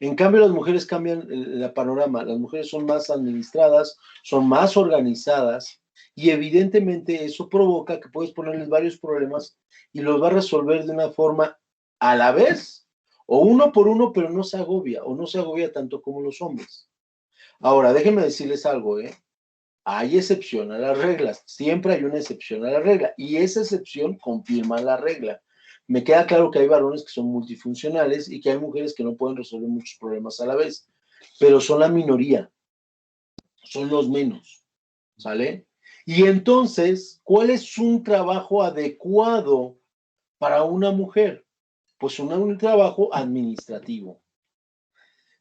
En cambio, las mujeres cambian el panorama. Las mujeres son más administradas, son más organizadas y evidentemente eso provoca que puedes ponerles varios problemas y los va a resolver de una forma a la vez o uno por uno, pero no se agobia o no se agobia tanto como los hombres. Ahora, déjenme decirles algo, hay excepción a las reglas, siempre hay una excepción a la regla y esa excepción confirma la regla. Me queda claro que hay varones que son multifuncionales y que hay mujeres que no pueden resolver muchos problemas a la vez, pero son la minoría, son los menos, ¿sale? Y entonces, ¿cuál es un trabajo adecuado para una mujer? Pues un trabajo administrativo.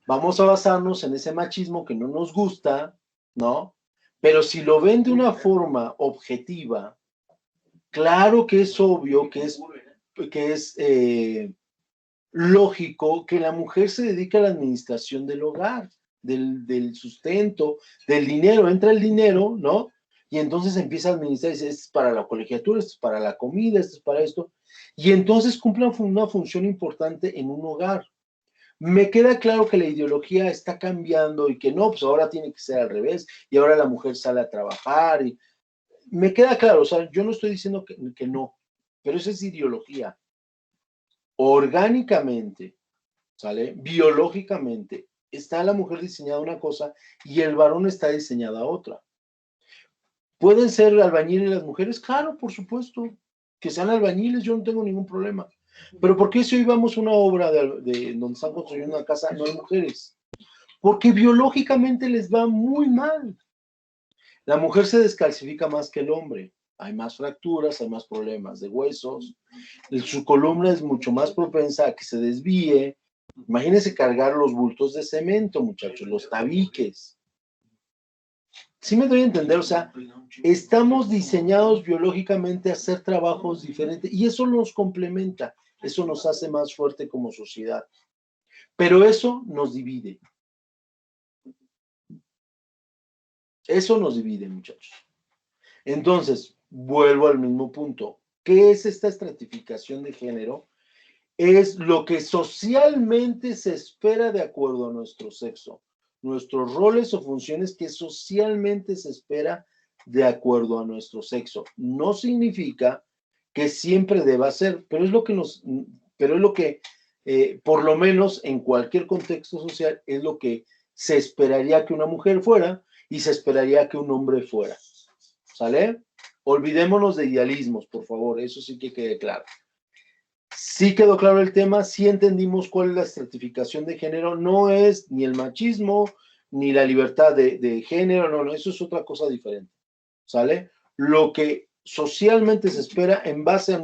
Vamos a basarnos en ese machismo que no nos gusta, ¿no? Pero si lo ven de una forma objetiva, claro que es obvio, que es lógico que la mujer se dedique a la administración del hogar, del sustento, del dinero. Entra el dinero, ¿no? Y entonces empieza a administrar, dice, esto es para la colegiatura, esto es para la comida, esto es para esto. Y entonces cumple una función importante en un hogar. Me queda claro que la ideología está cambiando y que no, pues ahora tiene que ser al revés y ahora la mujer sale a trabajar. Y me queda claro, o sea, yo no estoy diciendo que no, pero esa es ideología. Orgánicamente, ¿sale? Biológicamente, está la mujer diseñada una cosa y el varón está diseñada otra. ¿Pueden ser albañiles las mujeres? Claro, por supuesto. Que sean albañiles, yo no tengo ningún problema. Pero ¿por qué si hoy vamos a una obra de donde están construyendo una casa, no hay mujeres? Porque biológicamente les va muy mal. La mujer se descalcifica más que el hombre. Hay más fracturas, hay más problemas de huesos. Su columna es mucho más propensa a que se desvíe. Imagínense cargar los bultos de cemento, muchachos, los tabiques. ¿Sí me doy a entender? O sea, estamos diseñados biológicamente a hacer trabajos diferentes y eso nos complementa, eso nos hace más fuerte como sociedad. Pero eso nos divide. Eso nos divide, muchachos. Entonces, vuelvo al mismo punto. ¿Qué es esta estratificación de género? Es lo que socialmente se espera de acuerdo a nuestro sexo, nuestros roles o funciones que socialmente se espera de acuerdo a nuestro sexo. No significa que siempre deba ser, pero es lo que por lo menos en cualquier contexto social, es lo que se esperaría que una mujer fuera y se esperaría que un hombre fuera. ¿Sale? Olvidémonos de idealismos, por favor, eso sí que quede claro. Sí quedó claro el tema, sí entendimos cuál es la estratificación de género, no es ni el machismo, ni la libertad de género, no, eso es otra cosa diferente, ¿sale? Lo que socialmente se espera en base a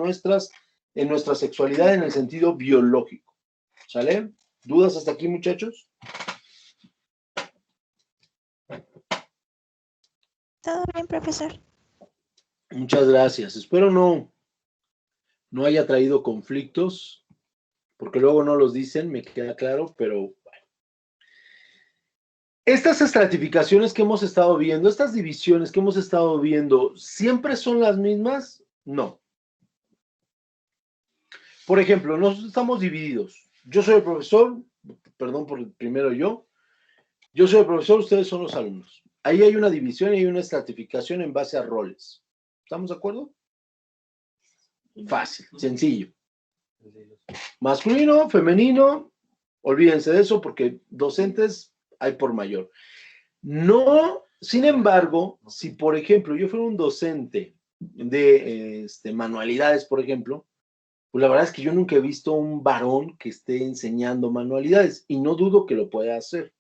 en nuestra sexualidad en el sentido biológico, ¿sale? ¿Dudas hasta aquí, muchachos? Todo bien, profesor. Muchas gracias, espero no haya traído conflictos, porque luego no los dicen, me queda claro, pero bueno. Estas estratificaciones que hemos estado viendo, estas divisiones que hemos estado viendo, ¿siempre son las mismas? No. Por ejemplo, nosotros estamos divididos. Yo soy el profesor, perdón por primero yo soy el profesor, ustedes son los alumnos. Ahí hay una división y hay una estratificación en base a roles. ¿Estamos de acuerdo? Fácil, sencillo. Masculino, femenino, olvídense de eso porque docentes hay por mayor. No, sin embargo, si por ejemplo yo fuera un docente de manualidades, por ejemplo, pues la verdad es que yo nunca he visto un varón que esté enseñando manualidades y no dudo que lo pueda hacer,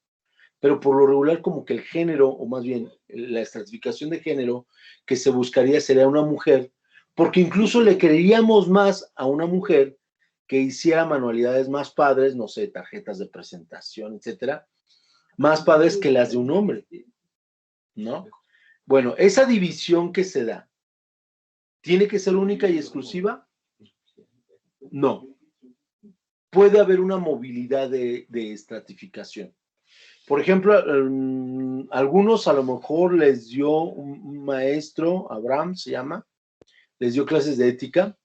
pero por lo regular como que el género, o más bien la estratificación de género que se buscaría sería una mujer, porque incluso le creeríamos más a una mujer que hiciera manualidades más padres, no sé, tarjetas de presentación, etcétera, más padres que las de un hombre, ¿no? Bueno, esa división que se da, ¿tiene que ser única y exclusiva? No. Puede haber una movilidad de estratificación. Por ejemplo, algunos a lo mejor les dio un maestro, Abraham se llama, les dio clases de ética.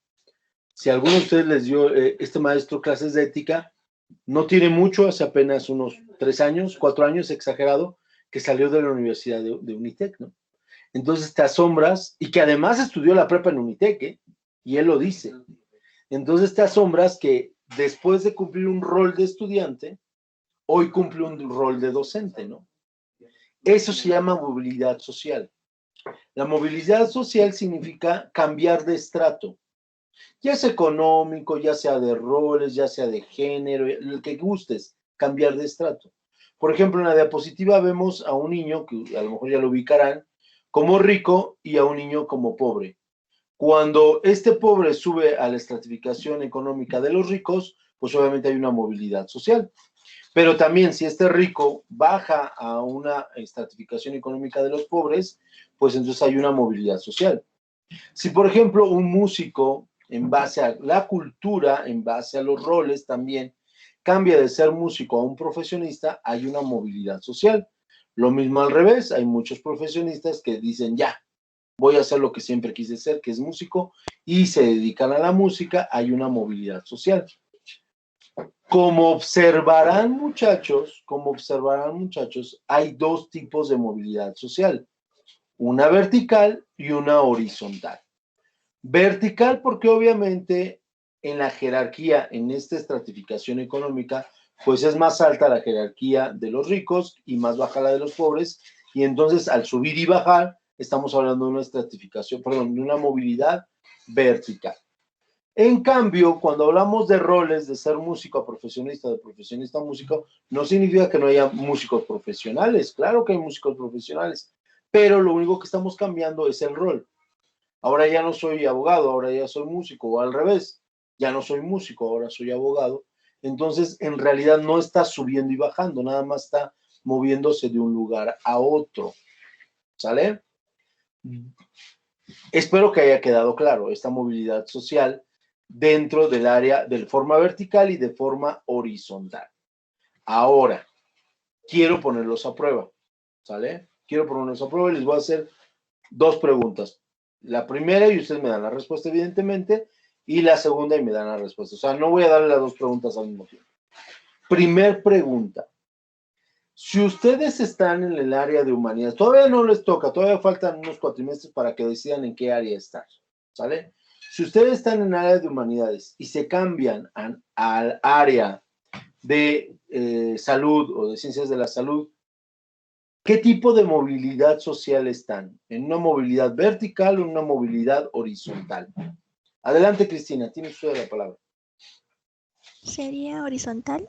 Si a alguno de ustedes les dio este maestro clases de ética, no tiene mucho, hace apenas unos 3 años, 4 años, exagerado, que salió de la Universidad de Unitec, ¿no? Entonces te asombras, y que además estudió la prepa en Unitec, ¿eh? Y él lo dice. Entonces te asombras que después de cumplir un rol de estudiante, hoy cumple un rol de docente, ¿no? Eso se llama movilidad social. La movilidad social significa cambiar de estrato, ya sea económico, ya sea de roles, ya sea de género, el que gustes, cambiar de estrato. Por ejemplo, en la diapositiva vemos a un niño, que a lo mejor ya lo ubicarán, como rico y a un niño como pobre. Cuando este pobre sube a la estratificación económica de los ricos, pues obviamente hay una movilidad social. Pero también si este rico baja a una estratificación económica de los pobres, pues entonces hay una movilidad social. Si, por ejemplo, un músico, en base a la cultura, en base a los roles también, cambia de ser músico a un profesionista, hay una movilidad social. Lo mismo al revés, hay muchos profesionistas que dicen, ya, voy a hacer lo que siempre quise ser, que es músico, y se dedican a la música, hay una movilidad social. Como observarán muchachos, hay dos tipos de movilidad social, una vertical y una horizontal. Vertical porque obviamente en la jerarquía, en esta estratificación económica, pues es más alta la jerarquía de los ricos y más baja la de los pobres, y entonces al subir y bajar, estamos hablando de una estratificación, perdón, de una movilidad vertical. En cambio, cuando hablamos de roles, de ser músico a profesionista, de profesionista a músico, no significa que no haya músicos profesionales. Claro que hay músicos profesionales, pero lo único que estamos cambiando es el rol. Ahora ya no soy abogado, ahora ya soy músico, o al revés, ya no soy músico, ahora soy abogado. Entonces, en realidad no está subiendo y bajando, nada más está moviéndose de un lugar a otro. ¿Sale? Espero que haya quedado claro esta movilidad social dentro del área de forma vertical y de forma horizontal. Ahora, quiero ponerlos a prueba, ¿sale? Quiero ponerlos a prueba y les voy a hacer dos preguntas. La primera y ustedes me dan la respuesta, evidentemente, y la segunda y me dan la respuesta. O sea, no voy a darle las dos preguntas al mismo tiempo. Primer pregunta. Si ustedes están en el área de humanidades, todavía no les toca, todavía faltan unos cuatrimestres para que decidan en qué área estar, ¿sale? Si ustedes están en el área de humanidades y se cambian al área de salud o de ciencias de la salud, ¿qué tipo de movilidad social están? ¿En una movilidad vertical o en una movilidad horizontal? Adelante, Cristina, tiene usted la palabra. ¿Sería horizontal?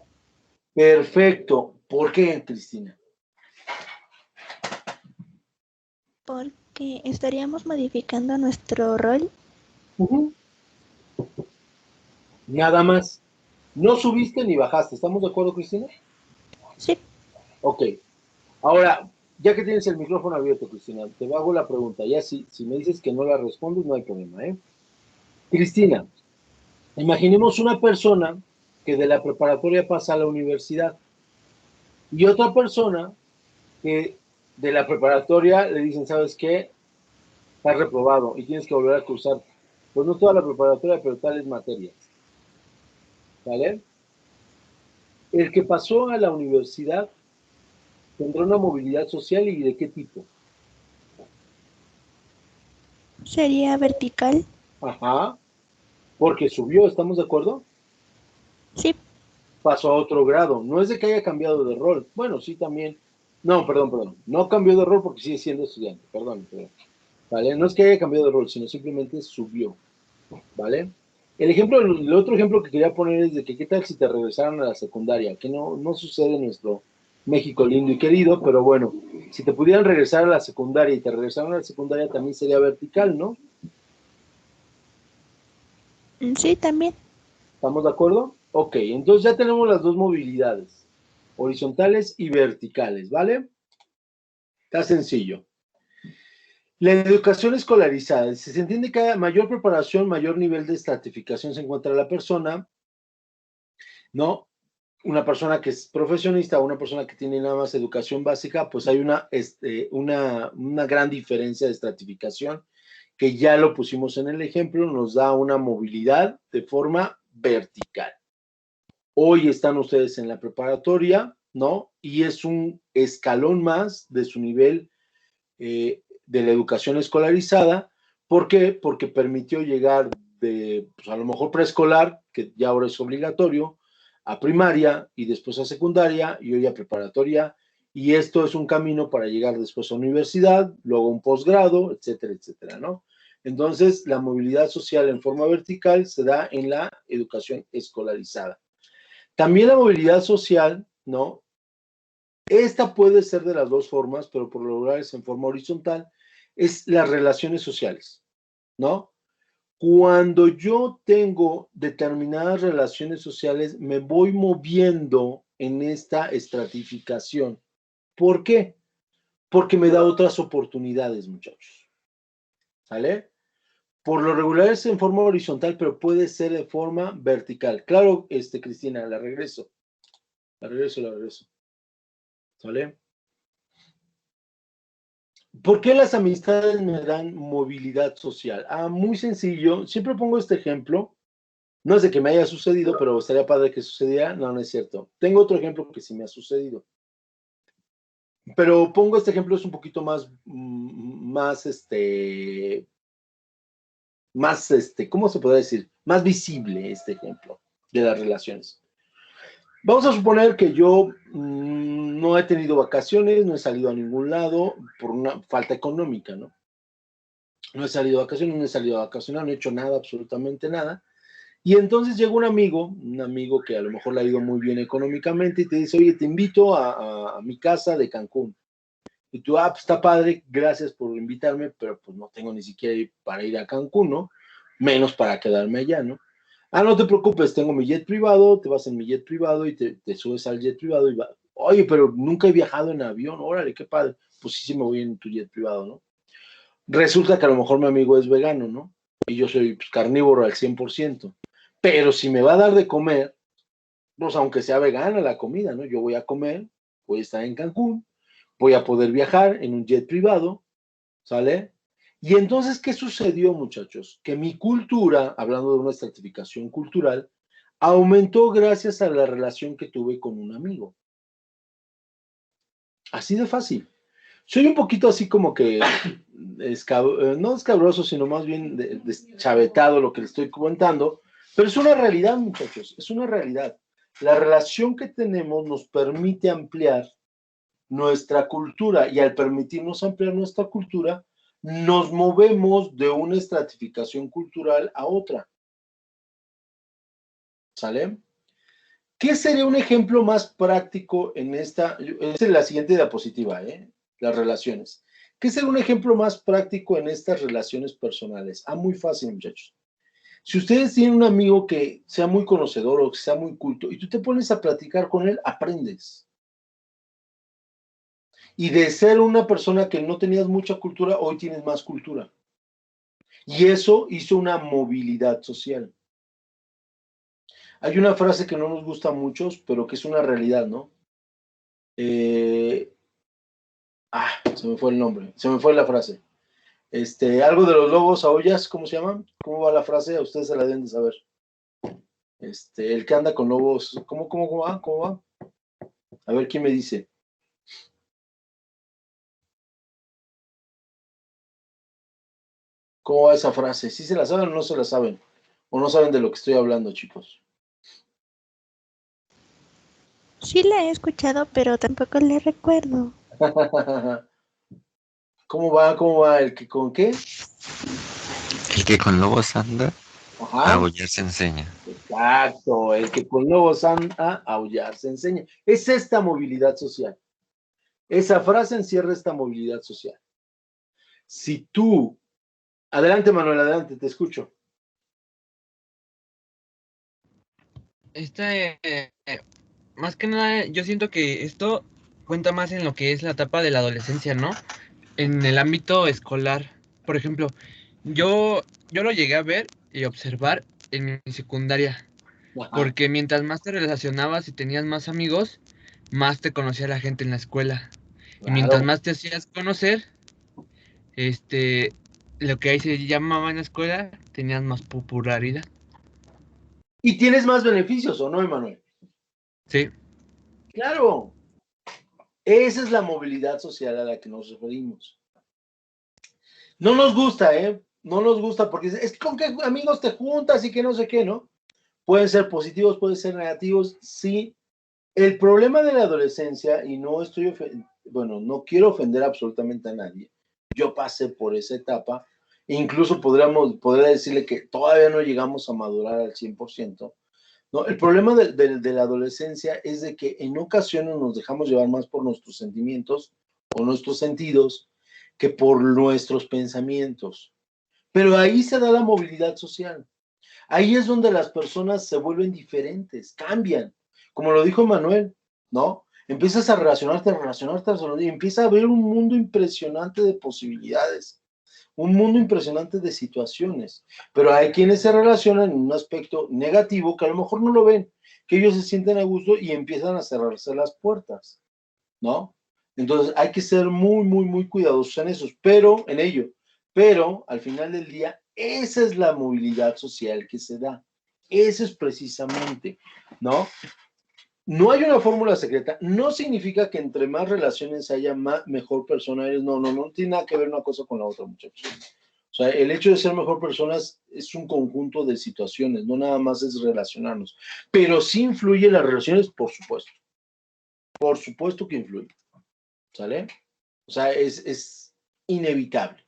Perfecto. ¿Por qué, Cristina? Porque estaríamos modificando nuestro rol. Nada más. No subiste ni bajaste. ¿Estamos de acuerdo, Cristina? Sí. Ok. Ahora, ya que tienes el micrófono abierto, Cristina, te hago la pregunta. Ya si me dices que no la respondes, no hay problema, ¿eh? Cristina, imaginemos una persona que de la preparatoria pasa a la universidad y otra persona que de la preparatoria le dicen, ¿sabes qué? Estás reprobado y tienes que volver a cursar, pues no toda la preparatoria, pero tales materias. ¿Vale? El que pasó a la universidad tendrá una movilidad social y de qué tipo. ¿Sería vertical? Ajá, porque subió, ¿estamos de acuerdo? Sí. Pasó a otro grado. No es de que haya cambiado de rol. Bueno, sí también. No, perdón. No cambió de rol porque sigue siendo estudiante. Perdón. ¿Vale? No es que haya cambiado de rol, sino simplemente subió. ¿Vale? El otro ejemplo que quería poner es de que qué tal si te regresaran a la secundaria, que no sucede en nuestro México lindo y querido, pero bueno, si te pudieran regresar a la secundaria y te regresaran a la secundaria también sería vertical, ¿no? Sí, también. ¿Estamos de acuerdo? Ok, entonces ya tenemos las dos movilidades, horizontales y verticales, ¿vale? Está sencillo. La educación escolarizada, si se entiende que a mayor preparación, mayor nivel de estratificación se encuentra la persona, ¿no? Una persona que es profesionista o una persona que tiene nada más educación básica, pues hay una gran diferencia de estratificación que ya lo pusimos en el ejemplo, nos da una movilidad de forma vertical. Hoy están ustedes en la preparatoria, ¿no? Y es un escalón más de su nivel de la educación escolarizada. ¿Por qué? Porque permitió llegar de, pues a lo mejor preescolar, que ya ahora es obligatorio, a primaria y después a secundaria y hoy a preparatoria. Y esto es un camino para llegar después a universidad, luego a un posgrado, etcétera, etcétera, ¿no? Entonces, la movilidad social en forma vertical se da en la educación escolarizada. También la movilidad social, ¿no? Esta puede ser de las dos formas, pero por lo general es en forma horizontal, es las relaciones sociales, ¿no? Cuando yo tengo determinadas relaciones sociales, me voy moviendo en esta estratificación. ¿Por qué? Porque me da otras oportunidades, muchachos. ¿Sale? Por lo regular es en forma horizontal, pero puede ser de forma vertical. Claro, Cristina, la regreso. La regreso. ¿Sale? ¿Por qué las amistades me dan movilidad social? Muy sencillo. Siempre pongo este ejemplo. No es de que me haya sucedido, pero estaría padre que sucediera. No, no es cierto. Tengo otro ejemplo que sí me ha sucedido. Pero pongo este ejemplo, es un poquito más, ¿cómo se puede decir? Más visible este ejemplo de las relaciones. Vamos a suponer que yo no he tenido vacaciones, no he salido a ningún lado por una falta económica, ¿no? No he salido a vacaciones, no he salido a vacacionar, no he hecho nada, absolutamente nada. Y entonces llega un amigo que a lo mejor le ha ido muy bien económicamente y te dice, oye, te invito a mi casa de Cancún. Y tú, pues está padre, gracias por invitarme, pero pues no tengo ni siquiera para ir a Cancún, ¿no? Menos para quedarme allá, ¿no? No te preocupes, tengo mi jet privado, te vas en mi jet privado y te subes al jet privado y va. Oye, pero nunca he viajado en avión, órale, qué padre. Pues sí me voy en tu jet privado, ¿no? Resulta que a lo mejor mi amigo es vegano, ¿no? Y yo soy pues, carnívoro al 100%. Pero si me va a dar de comer, pues aunque sea vegana la comida, ¿no? Yo voy a comer, voy a estar en Cancún, voy a poder viajar en un jet privado, ¿sale? Y entonces, ¿qué sucedió, muchachos? Que mi cultura, hablando de una estratificación cultural, aumentó gracias a la relación que tuve con un amigo. Así de fácil. Soy un poquito así como que, no escabroso, sino más bien deschavetado lo que les estoy comentando, pero es una realidad, muchachos, es una realidad. La relación que tenemos nos permite ampliar nuestra cultura y al permitirnos ampliar nuestra cultura, nos movemos de una estratificación cultural a otra. ¿Sale? ¿Qué sería un ejemplo más práctico en esta? Esta es la siguiente diapositiva, las relaciones. ¿Qué sería un ejemplo más práctico en estas relaciones personales? Muy fácil, muchachos. Si ustedes tienen un amigo que sea muy conocedor o que sea muy culto y tú te pones a platicar con él, aprendes. Y de ser una persona que no tenías mucha cultura, hoy tienes más cultura. Y eso hizo una movilidad social. Hay una frase que no nos gusta a muchos, pero que es una realidad, ¿no? Se me fue el nombre, se me fue la frase. Algo de los lobos aullas, ¿cómo se llaman? ¿Cómo va la frase? A ustedes se la deben de saber. El que anda con lobos, ¿cómo va? ¿Cómo va? A ver, ¿quién me dice? ¿Cómo va esa frase? ¿Sí se la saben o no se la saben? ¿O no saben de lo que estoy hablando, chicos? Sí la he escuchado, pero tampoco la recuerdo. ¿Cómo va? ¿Cómo va? ¿El que con qué? El que con lobos anda, a Ajá. aullar se enseña. Exacto. El que con lobos anda, a aullar se enseña. Es esta movilidad social. Esa frase encierra esta movilidad social. Si tú... Adelante, Manuel, adelante, te escucho. Más que nada, yo siento que esto cuenta más en lo que es la etapa de la adolescencia, ¿no? En el ámbito escolar. Por ejemplo, yo lo llegué a ver y observar en mi secundaria, Ajá. porque mientras más te relacionabas y tenías más amigos, más te conocía la gente en la escuela. Y mientras Claro. más te hacías conocer, este, lo que ahí se llamaba en la escuela, tenías más popularidad. Y tienes más beneficios, ¿o no, Emanuel? Sí, Claro. Esa es la movilidad social a la que nos referimos. No nos gusta, ¿eh? No nos gusta porque es que con qué amigos te juntas y que no sé qué, ¿no? Pueden ser positivos, pueden ser negativos, sí. El problema de la adolescencia, y no estoy, bueno, no quiero ofender absolutamente a nadie. Yo pasé por esa etapa, e incluso podría decirle que todavía no llegamos a madurar al 100%. ¿No? El problema de la adolescencia es de que en ocasiones nos dejamos llevar más por nuestros sentimientos o nuestros sentidos que por nuestros pensamientos. Pero ahí se da la movilidad social. Ahí es donde las personas se vuelven diferentes, cambian. Como lo dijo Manuel, ¿no? Empiezas y empieza a ver un mundo impresionante de posibilidades, un mundo impresionante de situaciones. Pero hay quienes se relacionan en un aspecto negativo que a lo mejor no lo ven, que ellos se sienten a gusto y empiezan a cerrarse las puertas, ¿no? Entonces hay que ser muy, muy, muy cuidadosos en eso, pero al final del día, esa es la movilidad social que se da. Eso es precisamente, ¿no? No hay una fórmula secreta, no significa que entre más relaciones haya mejor persona eres, no tiene nada que ver una cosa con la otra, muchachos. O sea, el hecho de ser mejor personas es un conjunto de situaciones, no nada más es relacionarnos, pero sí influye en las relaciones, por supuesto que influye. ¿Sale? O sea, es inevitable,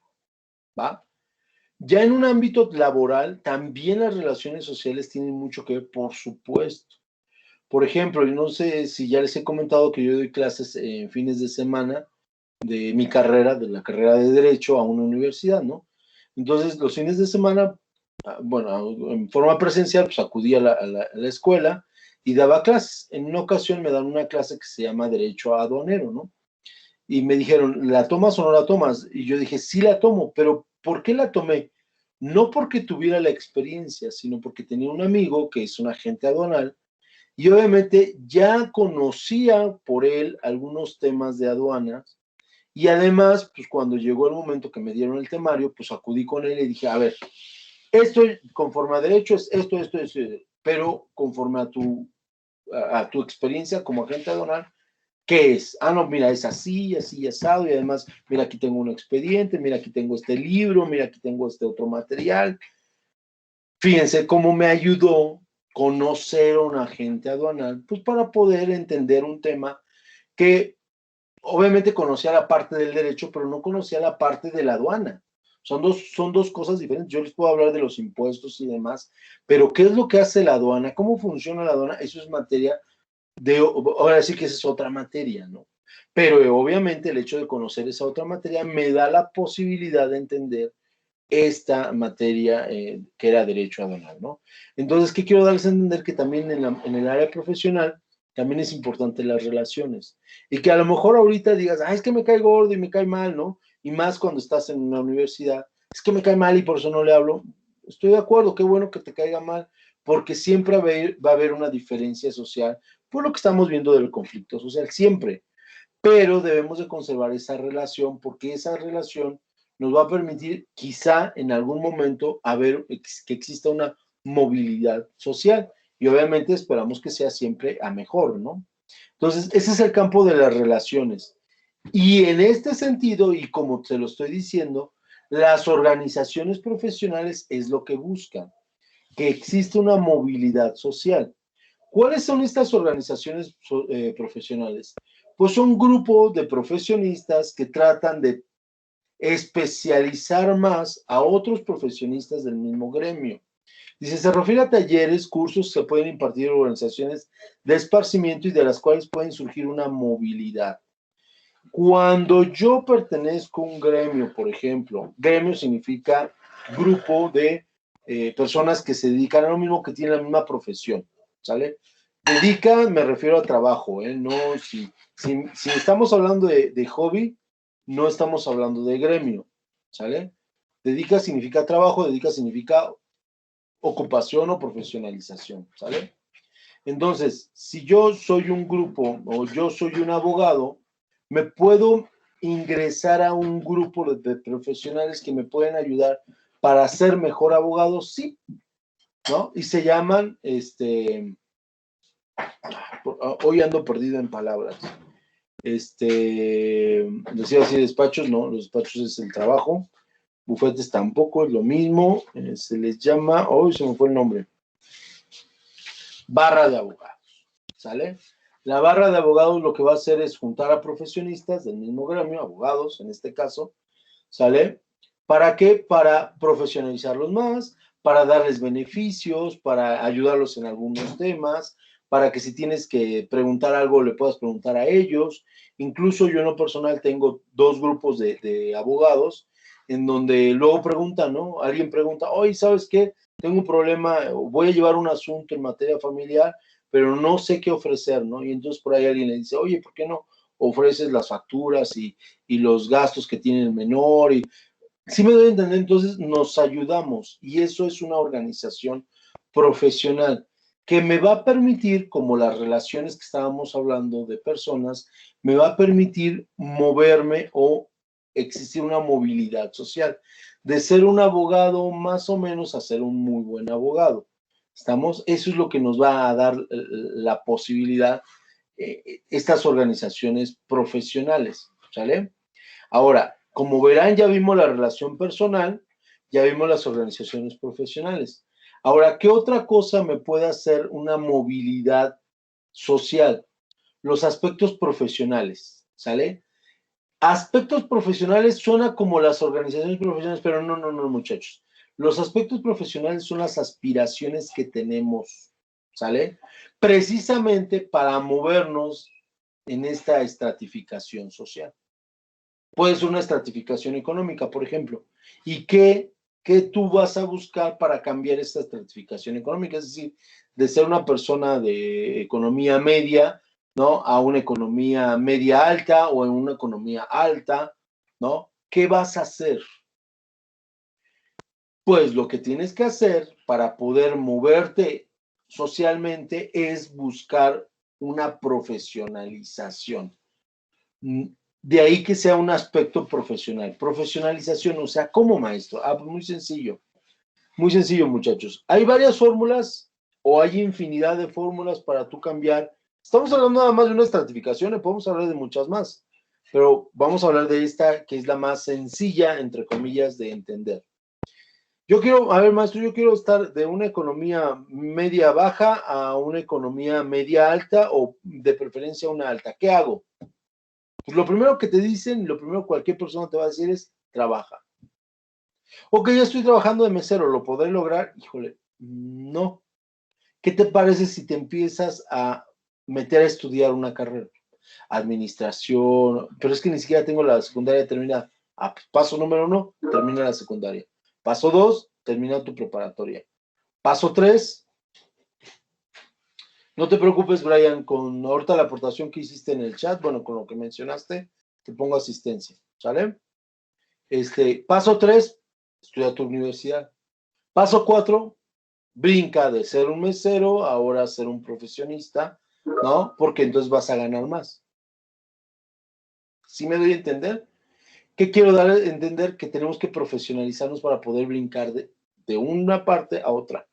¿va? Ya en un ámbito laboral, también las relaciones sociales tienen mucho que ver, por supuesto. Por ejemplo, yo no sé si ya les he comentado que yo doy clases en fines de semana de mi carrera, de la carrera de Derecho a una universidad, ¿no? Entonces, los fines de semana, bueno, en forma presencial, pues acudía a la escuela y daba clases. En una ocasión me dan una clase que se llama Derecho Aduanero, ¿no? Y me dijeron, ¿la tomas o no la tomas? Y yo dije, sí la tomo, pero ¿por qué la tomé? No porque tuviera la experiencia, sino porque tenía un amigo que es un agente aduanal y obviamente ya conocía por él algunos temas de aduanas y además, pues cuando llegó el momento que me dieron el temario, pues acudí con él y dije, a ver, esto conforme a derecho es esto, pero conforme a tu experiencia como agente aduanal, ¿qué es? Ah, no, mira, es así, así, asado, y además, mira, aquí tengo un expediente, mira, aquí tengo este libro, mira, aquí tengo este otro material. Fíjense cómo me ayudó conocer a un agente aduanal, pues para poder entender un tema que obviamente conocía la parte del derecho, pero no conocía la parte de la aduana. Son dos cosas diferentes. Yo les puedo hablar de los impuestos y demás, pero ¿qué es lo que hace la aduana? ¿Cómo funciona la aduana? Eso es materia ahora sí que esa es otra materia, ¿no? Pero obviamente el hecho de conocer esa otra materia me da la posibilidad de entender esta materia que era derecho aduanal, ¿no? Entonces, ¿qué quiero darles a entender? Que también en el área profesional también es importante las relaciones. Y que a lo mejor ahorita digas, es que me cae gordo y me cae mal, ¿no? Y más cuando estás en una universidad, es que me cae mal y por eso no le hablo. Estoy de acuerdo, qué bueno que te caiga mal, porque siempre va a haber una diferencia social por lo que estamos viendo del conflicto social, siempre. Pero debemos de conservar esa relación porque esa relación nos va a permitir quizá en algún momento que exista una movilidad social y obviamente esperamos que sea siempre a mejor, ¿no? Entonces, ese es el campo de las relaciones. Y en este sentido, y como te lo estoy diciendo, las organizaciones profesionales es lo que buscan, que exista una movilidad social. ¿Cuáles son estas organizaciones profesionales? Pues son grupos de profesionistas que tratan de especializar más a otros profesionistas del mismo gremio. Dice, se refiere a talleres, cursos que se pueden impartir en organizaciones de esparcimiento y de las cuales pueden surgir una movilidad. Cuando yo pertenezco a un gremio, por ejemplo, gremio significa grupo de personas que se dedican a lo mismo, que tienen la misma profesión, ¿sale? Dedica, me refiero a trabajo, ¿eh? No, si estamos hablando de hobby, no estamos hablando de gremio, ¿sale? Dedica significa trabajo, dedica significa ocupación o profesionalización, ¿sale? Entonces, si yo soy un grupo o yo soy un abogado, me puedo ingresar a un grupo de profesionales que me pueden ayudar para ser mejor abogado, sí, ¿no? Y se llaman, hoy ando perdido en palabras, decía así, despachos, no, los despachos es el trabajo, bufetes tampoco, es lo mismo, se les llama, hoy se me fue el nombre, barra de abogados, ¿sale? La barra de abogados lo que va a hacer es juntar a profesionistas del mismo gremio, abogados en este caso, ¿sale? ¿Para qué? Para profesionalizarlos más, para darles beneficios, para ayudarlos en algunos temas, para que si tienes que preguntar algo le puedas preguntar a ellos. Incluso yo en lo personal tengo 2 grupos de abogados en donde luego preguntan, ¿no? Alguien pregunta, oye, ¿sabes qué? Tengo un problema, voy a llevar un asunto en materia familiar, pero no sé qué ofrecer, ¿no? Y entonces por ahí alguien le dice, oye, ¿por qué no ofreces las facturas y los gastos que tiene el menor? Y sí me doy a entender, entonces nos ayudamos y eso es una organización profesional que me va a permitir, como las relaciones que estábamos hablando de personas, me va a permitir moverme o existir una movilidad social, de ser un abogado más o menos a ser un muy buen abogado. ¿Estamos? Eso es lo que nos va a dar la posibilidad, estas organizaciones profesionales, ¿sale? Ahora, como verán, ya vimos la relación personal, ya vimos las organizaciones profesionales. Ahora, ¿qué otra cosa me puede hacer una movilidad social? Los aspectos profesionales, ¿sale? Aspectos profesionales suena como las organizaciones profesionales, pero no, muchachos. Los aspectos profesionales son las aspiraciones que tenemos, ¿sale? Precisamente para movernos en esta estratificación social. Puede ser una estratificación económica, por ejemplo. ¿Y qué tú vas a buscar para cambiar esta estratificación económica? Es decir, de ser una persona de economía media, ¿no? A una economía media alta o en una economía alta, ¿no? ¿Qué vas a hacer? Pues lo que tienes que hacer para poder moverte socialmente es buscar una profesionalización. De ahí que sea un aspecto profesional. Profesionalización, o sea, ¿cómo, maestro? Pues muy sencillo. Muy sencillo, muchachos. Hay varias fórmulas o hay infinidad de fórmulas para tú cambiar. Estamos hablando nada más de una estratificación, podemos hablar de muchas más, pero vamos a hablar de esta que es la más sencilla, entre comillas, de entender. Yo quiero, a ver, maestro, yo quiero estar de una economía media baja a una economía media alta o de preferencia una alta. ¿Qué hago? Pues lo primero que te dicen, lo primero que cualquier persona te va a decir es, trabaja. Ok, ya estoy trabajando de mesero, ¿lo podré lograr? Híjole, no. ¿Qué te parece si te empiezas a meter a estudiar una carrera? Administración, pero es que ni siquiera tengo la secundaria terminada. Ah, pues paso número 1, termina la secundaria. Paso 2, termina tu preparatoria. Paso 3, no te preocupes, Brian, con ahorita la aportación que hiciste en el chat, bueno, con lo que mencionaste, te pongo asistencia, ¿sale? Paso 3, estudia tu universidad. Paso 4, brinca de ser un mesero ahora a ser un profesionista, ¿no? Porque entonces vas a ganar más. ¿Sí me doy a entender? ¿Qué quiero dar a entender? Que tenemos que profesionalizarnos para poder brincar de una parte a otra,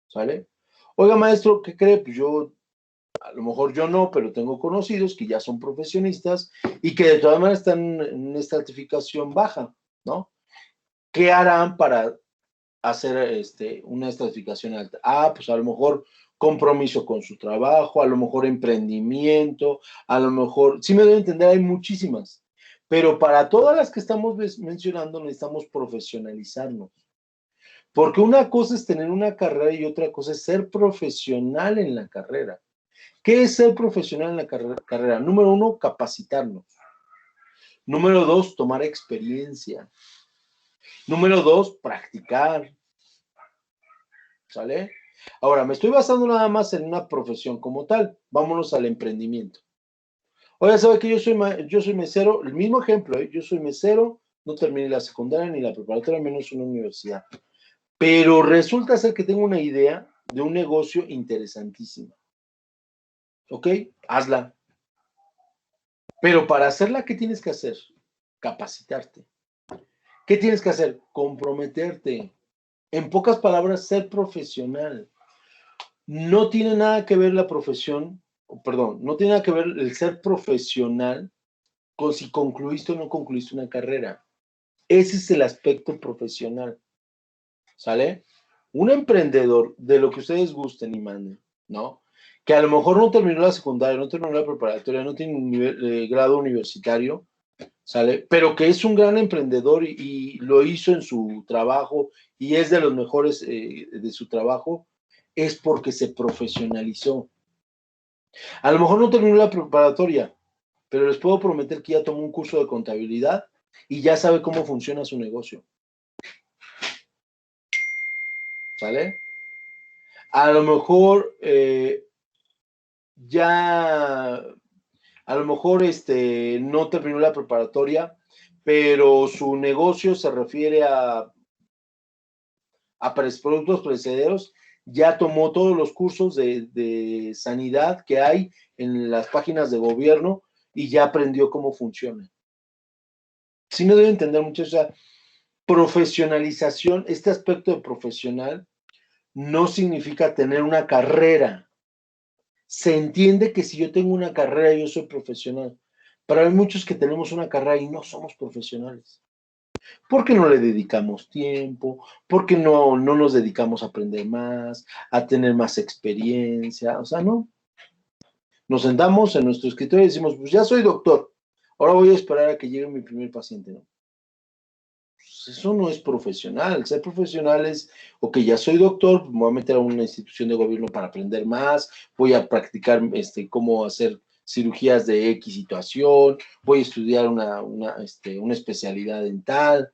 ¿sale? Oiga, maestro, ¿qué cree? Pues yo, a lo mejor yo no, pero tengo conocidos que ya son profesionistas y que de todas maneras están en una estratificación baja, ¿no? ¿Qué harán para hacer una estratificación alta? Ah, pues a lo mejor compromiso con su trabajo, a lo mejor emprendimiento, a lo mejor, sí me deben entender, hay muchísimas, pero para todas las que estamos mencionando necesitamos profesionalizarnos, porque una cosa es tener una carrera y otra cosa es ser profesional en la carrera. ¿Qué es ser profesional en la carrera? Número 1, capacitarnos. Número 2, tomar experiencia. Número 2, practicar. ¿Sale? Ahora, me estoy basando nada más en una profesión como tal. Vámonos al emprendimiento. Oye, ¿sabe que yo soy mesero? El mismo ejemplo, ¿eh? Yo soy mesero, no terminé la secundaria ni la preparatoria, menos una universidad. Pero resulta ser que tengo una idea de un negocio interesantísimo. ¿Ok? Hazla. Pero para hacerla, ¿qué tienes que hacer? Capacitarte. ¿Qué tienes que hacer? Comprometerte. En pocas palabras, ser profesional. No tiene nada que ver la profesión, perdón, no tiene nada que ver el ser profesional con si concluiste o no concluiste una carrera. Ese es el aspecto profesional. ¿Sale? Un emprendedor, de lo que ustedes gusten y manden, ¿no? Que a lo mejor no terminó la secundaria, no terminó la preparatoria, no tiene un grado universitario, ¿sale? Pero que es un gran emprendedor y lo hizo en su trabajo y es de los mejores de su trabajo, es porque se profesionalizó. A lo mejor no terminó la preparatoria, pero les puedo prometer que ya tomó un curso de contabilidad y ya sabe cómo funciona su negocio. ¿Sale? A lo mejor no terminó la preparatoria, pero su negocio se refiere a productos perecederos, ya tomó todos los cursos de sanidad que hay en las páginas de gobierno y ya aprendió cómo funciona. Sí me debe entender, muchachos, o sea, profesionalización, este aspecto de profesional no significa tener una carrera. Se entiende que si yo tengo una carrera, yo soy profesional. Pero hay muchos que tenemos una carrera y no somos profesionales. Porque no le dedicamos tiempo, porque no nos dedicamos a aprender más, a tener más experiencia, o sea, no. Nos sentamos en nuestro escritorio y decimos, pues ya soy doctor, ahora voy a esperar a que llegue mi primer paciente, ¿no? Pues eso no es profesional. Ser profesional es, ok, ya soy doctor, me voy a meter a una institución de gobierno para aprender más, voy a practicar cómo hacer cirugías de X situación, voy a estudiar una especialidad dental.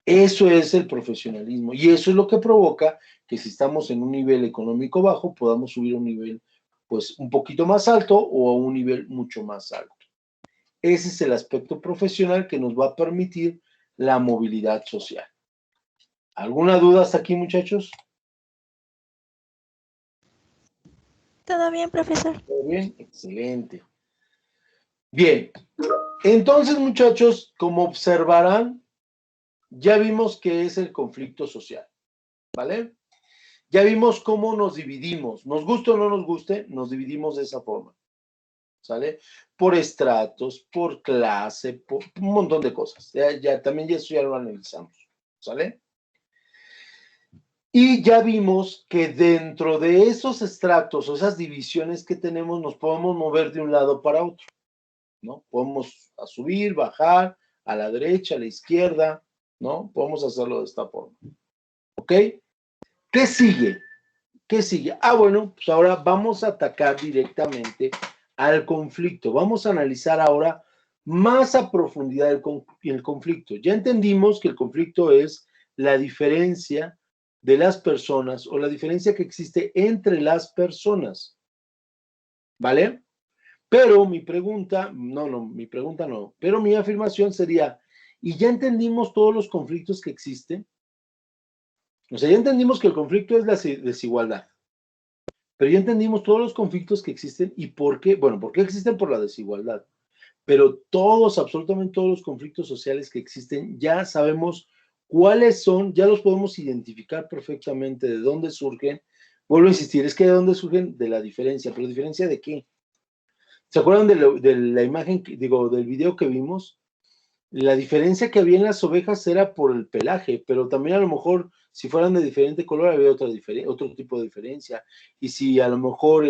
Eso es el profesionalismo y eso es lo que provoca que si estamos en un nivel económico bajo, podamos subir a un nivel pues un poquito más alto o a un nivel mucho más alto. Ese es el aspecto profesional que nos va a permitir la movilidad social. ¿Alguna duda hasta aquí, muchachos? Todo bien, profesor. ¿Todo bien? Excelente. Bien, entonces, muchachos, como observarán, ya vimos qué es el conflicto social, ¿vale? Ya vimos cómo nos dividimos, nos guste o no nos guste, nos dividimos de esa forma, ¿sale? Por estratos, por clase, por un montón de cosas. También eso ya lo analizamos, ¿sale? Y ya vimos que dentro de esos estratos o esas divisiones que tenemos, nos podemos mover de un lado para otro, ¿no? Podemos subir, bajar, a la derecha, a la izquierda, ¿no? Podemos hacerlo de esta forma, ¿ok? ¿Qué sigue? ¿Qué sigue? Ah, bueno, pues ahora vamos a atacar directamente al conflicto. Vamos a analizar ahora más a profundidad el conflicto. Ya entendimos que el conflicto es la diferencia de las personas o la diferencia que existe entre las personas. ¿Vale? Pero mi pregunta, pero mi afirmación sería, ¿y ya entendimos todos los conflictos que existen? O sea, ya entendimos que el conflicto es la desigualdad. Pero ya entendimos todos los conflictos que existen y por qué. Bueno, ¿por qué existen? Por la desigualdad. Pero todos, absolutamente todos los conflictos sociales que existen, ya sabemos cuáles son, ya los podemos identificar perfectamente de dónde surgen. Vuelvo a insistir, es que de dónde surgen de la diferencia, pero ¿diferencia de qué? ¿Se acuerdan de la imagen, del video que vimos? La diferencia que había en las ovejas era por el pelaje, pero también a lo mejor si fueran de diferente color había otro tipo de diferencia. Y si a lo mejor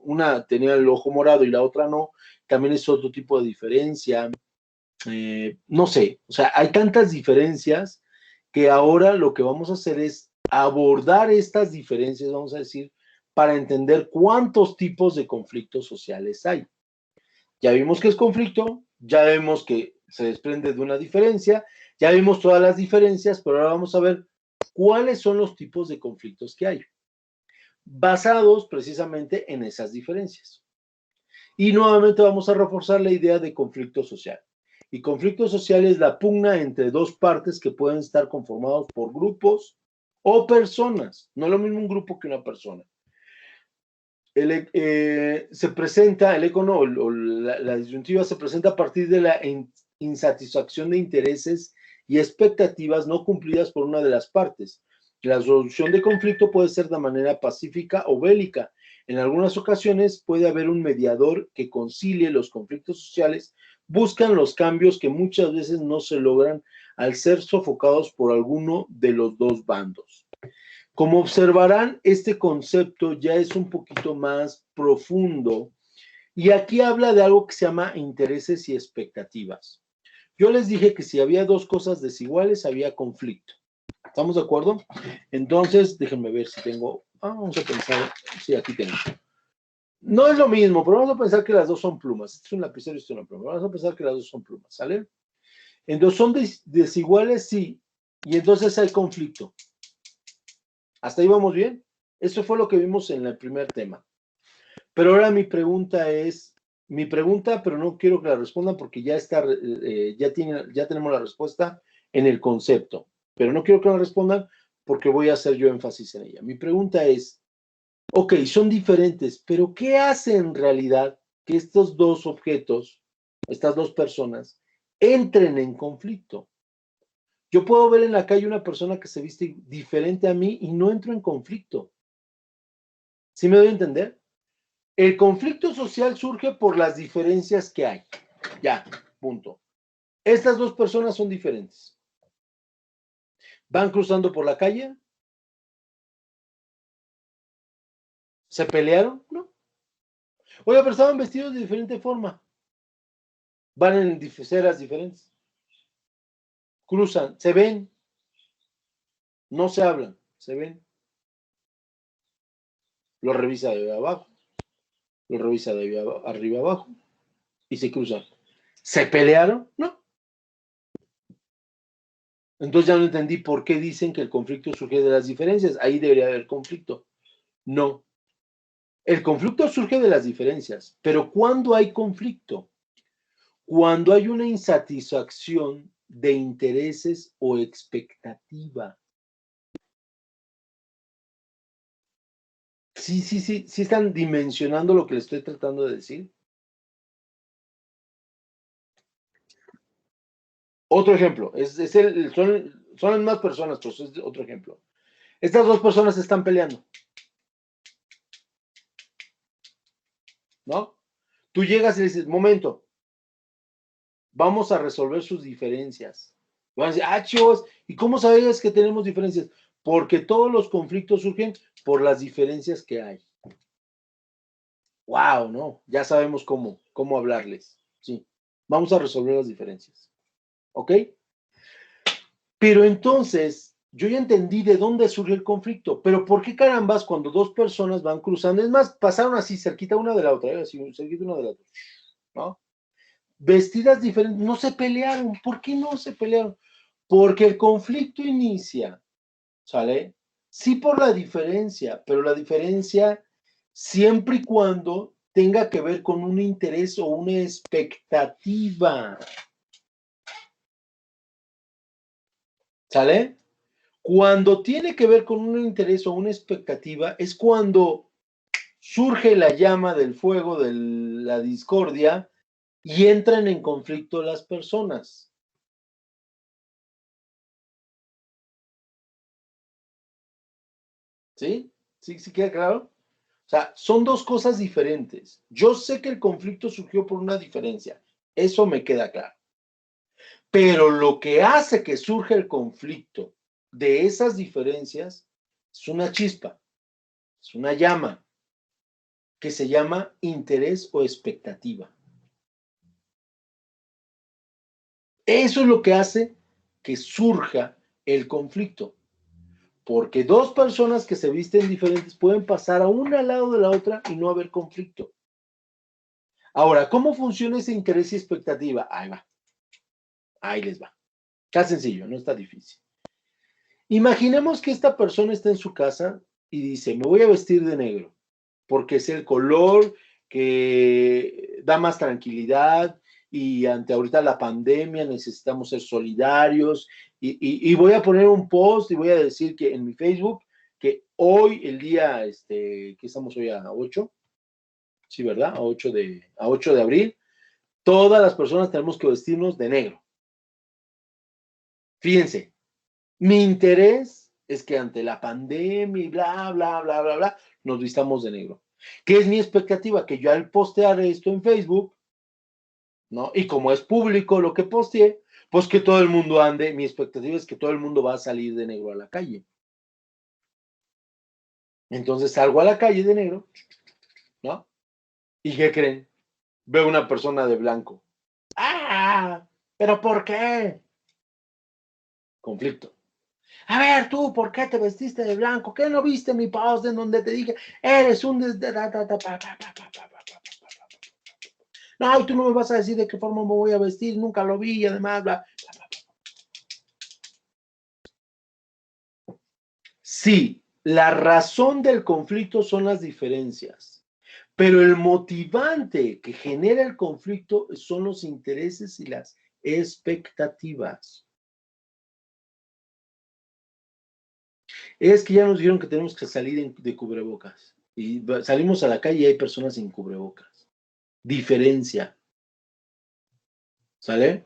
una tenía el ojo morado y la otra no, también es otro tipo de diferencia. No sé, o sea, hay tantas diferencias que ahora lo que vamos a hacer es abordar estas diferencias, vamos a decir, para entender cuántos tipos de conflictos sociales hay. Ya vimos que es conflicto, ya vemos que se desprende de una diferencia, ya vimos todas las diferencias, pero ahora vamos a ver cuáles son los tipos de conflictos que hay, basados precisamente en esas diferencias. Y nuevamente vamos a reforzar la idea de conflicto social. Y conflicto social es la pugna entre dos partes que pueden estar conformados por grupos o personas. No es lo mismo un grupo que una persona. Se presenta, el eco no, o la disyuntiva se presenta a partir de la insatisfacción de intereses y expectativas no cumplidas por una de las partes. La solución de conflicto puede ser de manera pacífica o bélica. En algunas ocasiones puede haber un mediador que concilie los conflictos sociales, buscan los cambios que muchas veces no se logran al ser sofocados por alguno de los dos bandos. Como observarán, este concepto ya es un poquito más profundo y aquí habla de algo que se llama intereses y expectativas. Yo les dije que si había dos cosas desiguales, había conflicto. ¿Estamos de acuerdo? Entonces, déjenme ver si tengo... vamos a pensar... Sí, aquí tengo. No es lo mismo, pero vamos a pensar que las dos son plumas. Este es un lapicero y este es una pluma. Vamos a pensar que las dos son plumas, ¿sale? Entonces, ¿son desiguales? Sí. Y entonces hay conflicto. ¿Hasta ahí vamos bien? Eso fue lo que vimos en el primer tema. Pero ahora mi pregunta, pero no quiero que la respondan porque ya está, ya tenemos la respuesta en el concepto. Pero no quiero que la respondan porque voy a hacer yo énfasis en ella. Mi pregunta es, ok, son diferentes, pero ¿qué hace en realidad que estos dos objetos, estas dos personas, entren en conflicto? Yo puedo ver en la calle una persona que se viste diferente a mí y no entro en conflicto. ¿Sí me doy a entender? El conflicto social surge por las diferencias que hay. Ya, punto. Estas dos personas son diferentes. ¿Van cruzando por la calle? ¿Se pelearon? No. Oye, pero estaban vestidos de diferente forma. Van en aceras diferentes. Cruzan, se ven. No se hablan, se ven. Lo revisa de abajo. Lo revisa de arriba abajo. Y se cruzan. ¿Se pelearon? No. Entonces ya no entendí por qué dicen que el conflicto surge de las diferencias. Ahí debería haber conflicto. No. El conflicto surge de las diferencias, pero ¿cuándo hay conflicto? Cuando hay una insatisfacción de intereses o expectativa. Sí están dimensionando lo que les estoy tratando de decir. Otro ejemplo, son las mismas personas, pero es otro ejemplo. Estas dos personas están peleando, ¿no? Tú llegas y le dices, momento, vamos a resolver sus diferencias. Van a decir, chicos, ¿y cómo sabes que tenemos diferencias? Porque todos los conflictos surgen por las diferencias que hay. Wow, ¿no? Ya sabemos cómo hablarles. Sí, vamos a resolver las diferencias. ¿Ok? Pero entonces, yo ya entendí de dónde surge el conflicto, pero ¿por qué carambas cuando dos personas van cruzando? Es más, pasaron así cerquita una de la otra, así cerquita una de la otra, ¿no? Vestidas diferentes, no se pelearon. ¿Por qué no se pelearon? Porque el conflicto inicia, ¿sale? Sí por la diferencia, pero la diferencia siempre y cuando tenga que ver con un interés o una expectativa. ¿Sale? Cuando tiene que ver con un interés o una expectativa es cuando surge la llama del fuego de la discordia y entran en conflicto las personas. ¿Sí? ¿Sí queda claro? O sea, son dos cosas diferentes. Yo sé que el conflicto surgió por una diferencia. Eso me queda claro. Pero lo que hace que surja el conflicto de esas diferencias es una chispa, es una llama que se llama interés o expectativa. Eso es lo que hace que surja el conflicto. Porque dos personas que se visten diferentes pueden pasar a una al lado de la otra y no haber conflicto. Ahora, ¿cómo funciona ese interés y expectativa? Ahí va. Ahí les va. Está sencillo, no está difícil. Imaginemos que esta persona está en su casa y dice, me voy a vestir de negro, porque es el color que da más tranquilidad y ante ahorita la pandemia necesitamos ser solidarios y voy a poner un post y voy a decir que en mi Facebook que hoy, el día, ¿qué estamos hoy a 8? Sí, ¿verdad? A 8 de abril, todas las personas tenemos que vestirnos de negro. Fíjense, mi interés es que ante la pandemia y bla, bla, bla, bla, bla, nos vistamos de negro. ¿Qué es mi expectativa? Que yo al postear esto en Facebook, ¿no? Y como es público lo que posteé, pues que todo el mundo ande, mi expectativa es que todo el mundo va a salir de negro a la calle. Entonces salgo a la calle de negro, ¿no? ¿Y qué creen? Veo una persona de blanco. ¡Ah! ¿Pero por qué? Conflicto. A ver, tú, ¿por qué te vestiste de blanco? ¿Qué no viste mi post en donde te dije, eres un... No, y tú no me vas a decir de qué forma me voy a vestir, nunca lo vi y además, bla, bla, bla. Sí, la razón del conflicto son las diferencias, pero el motivante que genera el conflicto son los intereses y las expectativas. Es que ya nos dijeron que tenemos que salir de cubrebocas y salimos a la calle y hay personas sin cubrebocas. Diferencia. ¿Sale?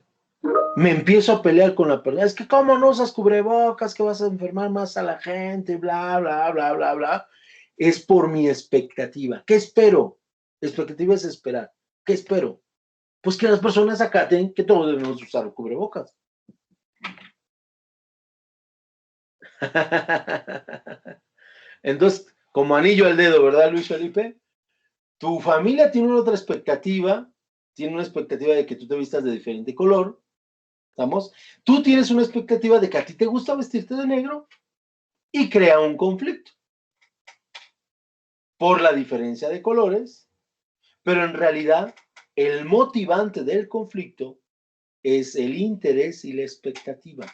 Me empiezo a pelear con la persona. Es que cómo no usas cubrebocas, que vas a enfermar más a la gente, bla, bla, bla, bla, bla. Es por mi expectativa. ¿Qué espero? Expectativa es esperar. ¿Qué espero? Pues que las personas acaten que todos debemos usar cubrebocas. Entonces, como anillo al dedo, ¿verdad, Luis Felipe? Tu familia tiene una otra expectativa, tiene una expectativa de que tú te vistas de diferente color, ¿estamos? Tú tienes una expectativa de que a ti te gusta vestirte de negro y crea un conflicto por la diferencia de colores, pero en realidad el motivante del conflicto es el interés y la expectativa.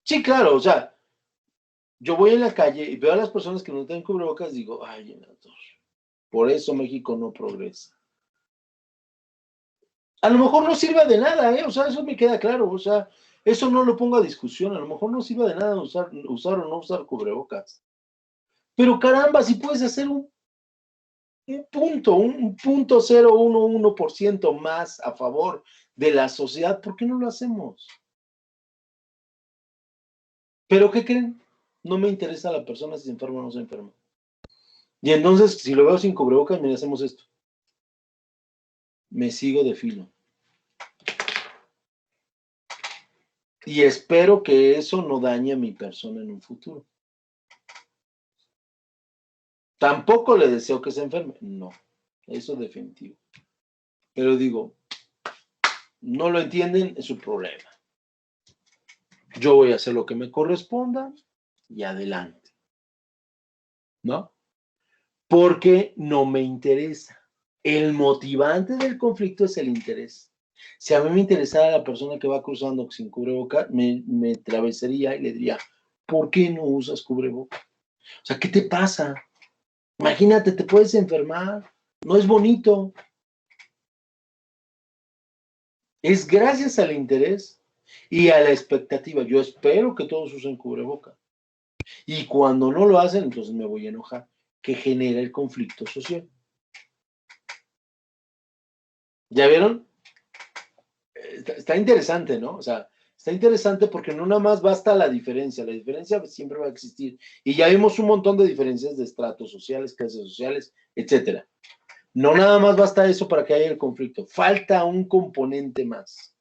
Sí, claro, o sea, yo voy en la calle y veo a las personas que no tienen cubrebocas y digo, ay, por eso México no progresa. A lo mejor no sirve de nada, o sea, eso me queda claro, o sea, eso no lo pongo a discusión, a lo mejor no sirve de nada usar o no usar cubrebocas. Pero caramba, si puedes hacer un punto 0,11% más a favor de la sociedad, ¿por qué no lo hacemos? ¿Pero qué creen? No me interesa la persona si se enferma o no se enferma. Y entonces, si lo veo sin cubrebocas, mira, hacemos esto. Me sigo de filo. Y espero que eso no dañe a mi persona en un futuro. Tampoco le deseo que se enferme. No, eso es definitivo. Pero digo, no lo entienden, es su problema. Yo voy a hacer lo que me corresponda y adelante. ¿No? Porque no me interesa. El motivante del conflicto es el interés. Si a mí me interesara la persona que va cruzando sin cubrebocas, me atravesaría y le diría, ¿por qué no usas cubrebocas? O sea, ¿qué te pasa? Imagínate, te puedes enfermar. No es bonito. Es gracias al interés y a la expectativa. Yo espero que todos usen cubrebocas. Y cuando no lo hacen, entonces me voy a enojar, que genera el conflicto social. ¿Ya vieron? Está interesante, ¿no? O sea, está interesante porque no nada más basta la diferencia siempre va a existir. Y ya vimos un montón de diferencias de estratos sociales, clases sociales, etcétera. No nada más basta eso para que haya el conflicto, falta un componente más,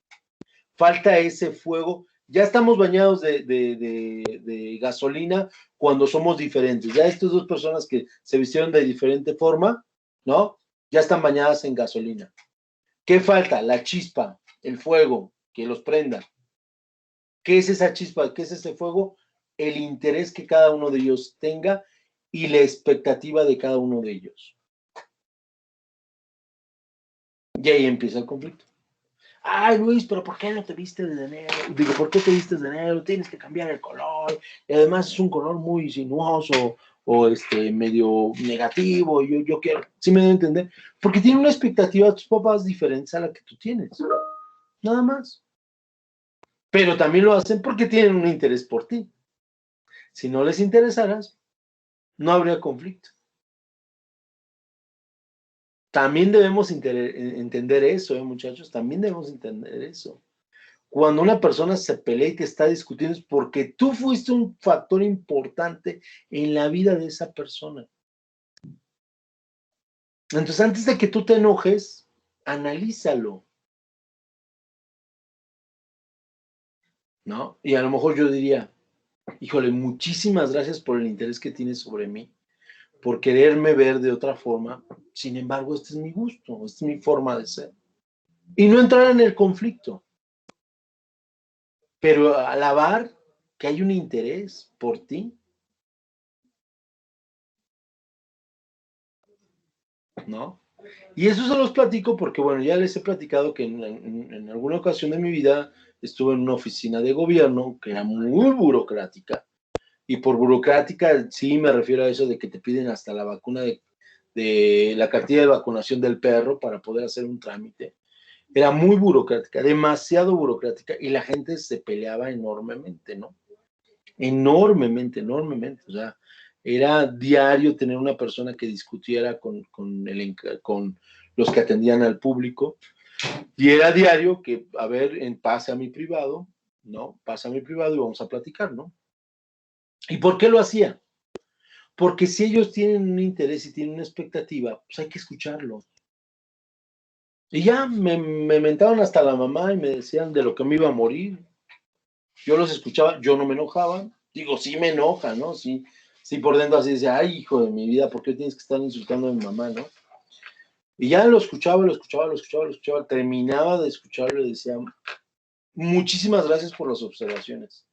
falta ese fuego. Ya estamos bañados de gasolina cuando somos diferentes. Ya estas dos personas que se vistieron de diferente forma, ¿no? Ya están bañadas en gasolina. ¿Qué falta? La chispa, el fuego, que los prenda. ¿Qué es esa chispa? ¿Qué es ese fuego? El interés que cada uno de ellos tenga y la expectativa de cada uno de ellos. Y ahí empieza el conflicto. Ay, Luis, pero ¿por qué no te vistes de negro? Digo, ¿por qué te vistes de negro? Tienes que cambiar el color. Y además es un color muy sinuoso o medio negativo. Yo quiero, ¿sí me debo entender? Porque tiene una expectativa de tus papás diferente a la que tú tienes. Nada más. Pero también lo hacen porque tienen un interés por ti. Si no les interesaras, no habría conflicto. También debemos entender eso, muchachos. También debemos entender eso. Cuando una persona se pelea y te está discutiendo es porque tú fuiste un factor importante en la vida de esa persona. Entonces, antes de que tú te enojes, analízalo, ¿no? Y a lo mejor yo diría, híjole, muchísimas gracias por el interés que tienes sobre mí, por quererme ver de otra forma. Sin embargo, este es mi gusto, esta es mi forma de ser. Y no entrar en el conflicto, pero alabar que hay un interés por ti, ¿no? Y eso se los platico porque, bueno, ya les he platicado que en alguna ocasión de mi vida estuve en una oficina de gobierno que era muy burocrática. Y por burocrática, sí me refiero a eso de que te piden hasta la vacuna de la cartilla de vacunación del perro para poder hacer un trámite. Era muy burocrática, demasiado burocrática, y la gente se peleaba enormemente, ¿no? Enormemente, enormemente. O sea, era diario tener una persona que discutiera con los que atendían al público, y era diario que, a ver, pase a mi privado, ¿no? Pase a mi privado y vamos a platicar, ¿no? ¿Y por qué lo hacía? Porque si ellos tienen un interés y tienen una expectativa, pues hay que escucharlo. Y ya me mentaban hasta la mamá y me decían de lo que me iba a morir. Yo los escuchaba, yo no me enojaba. Digo, sí me enoja, ¿no? Sí, sí por dentro así decía, ay, hijo de mi vida, ¿por qué tienes que estar insultando a mi mamá, no? Y ya lo escuchaba, lo escuchaba, lo escuchaba, lo escuchaba. Terminaba de escucharlo y decía, muchísimas gracias por las observaciones.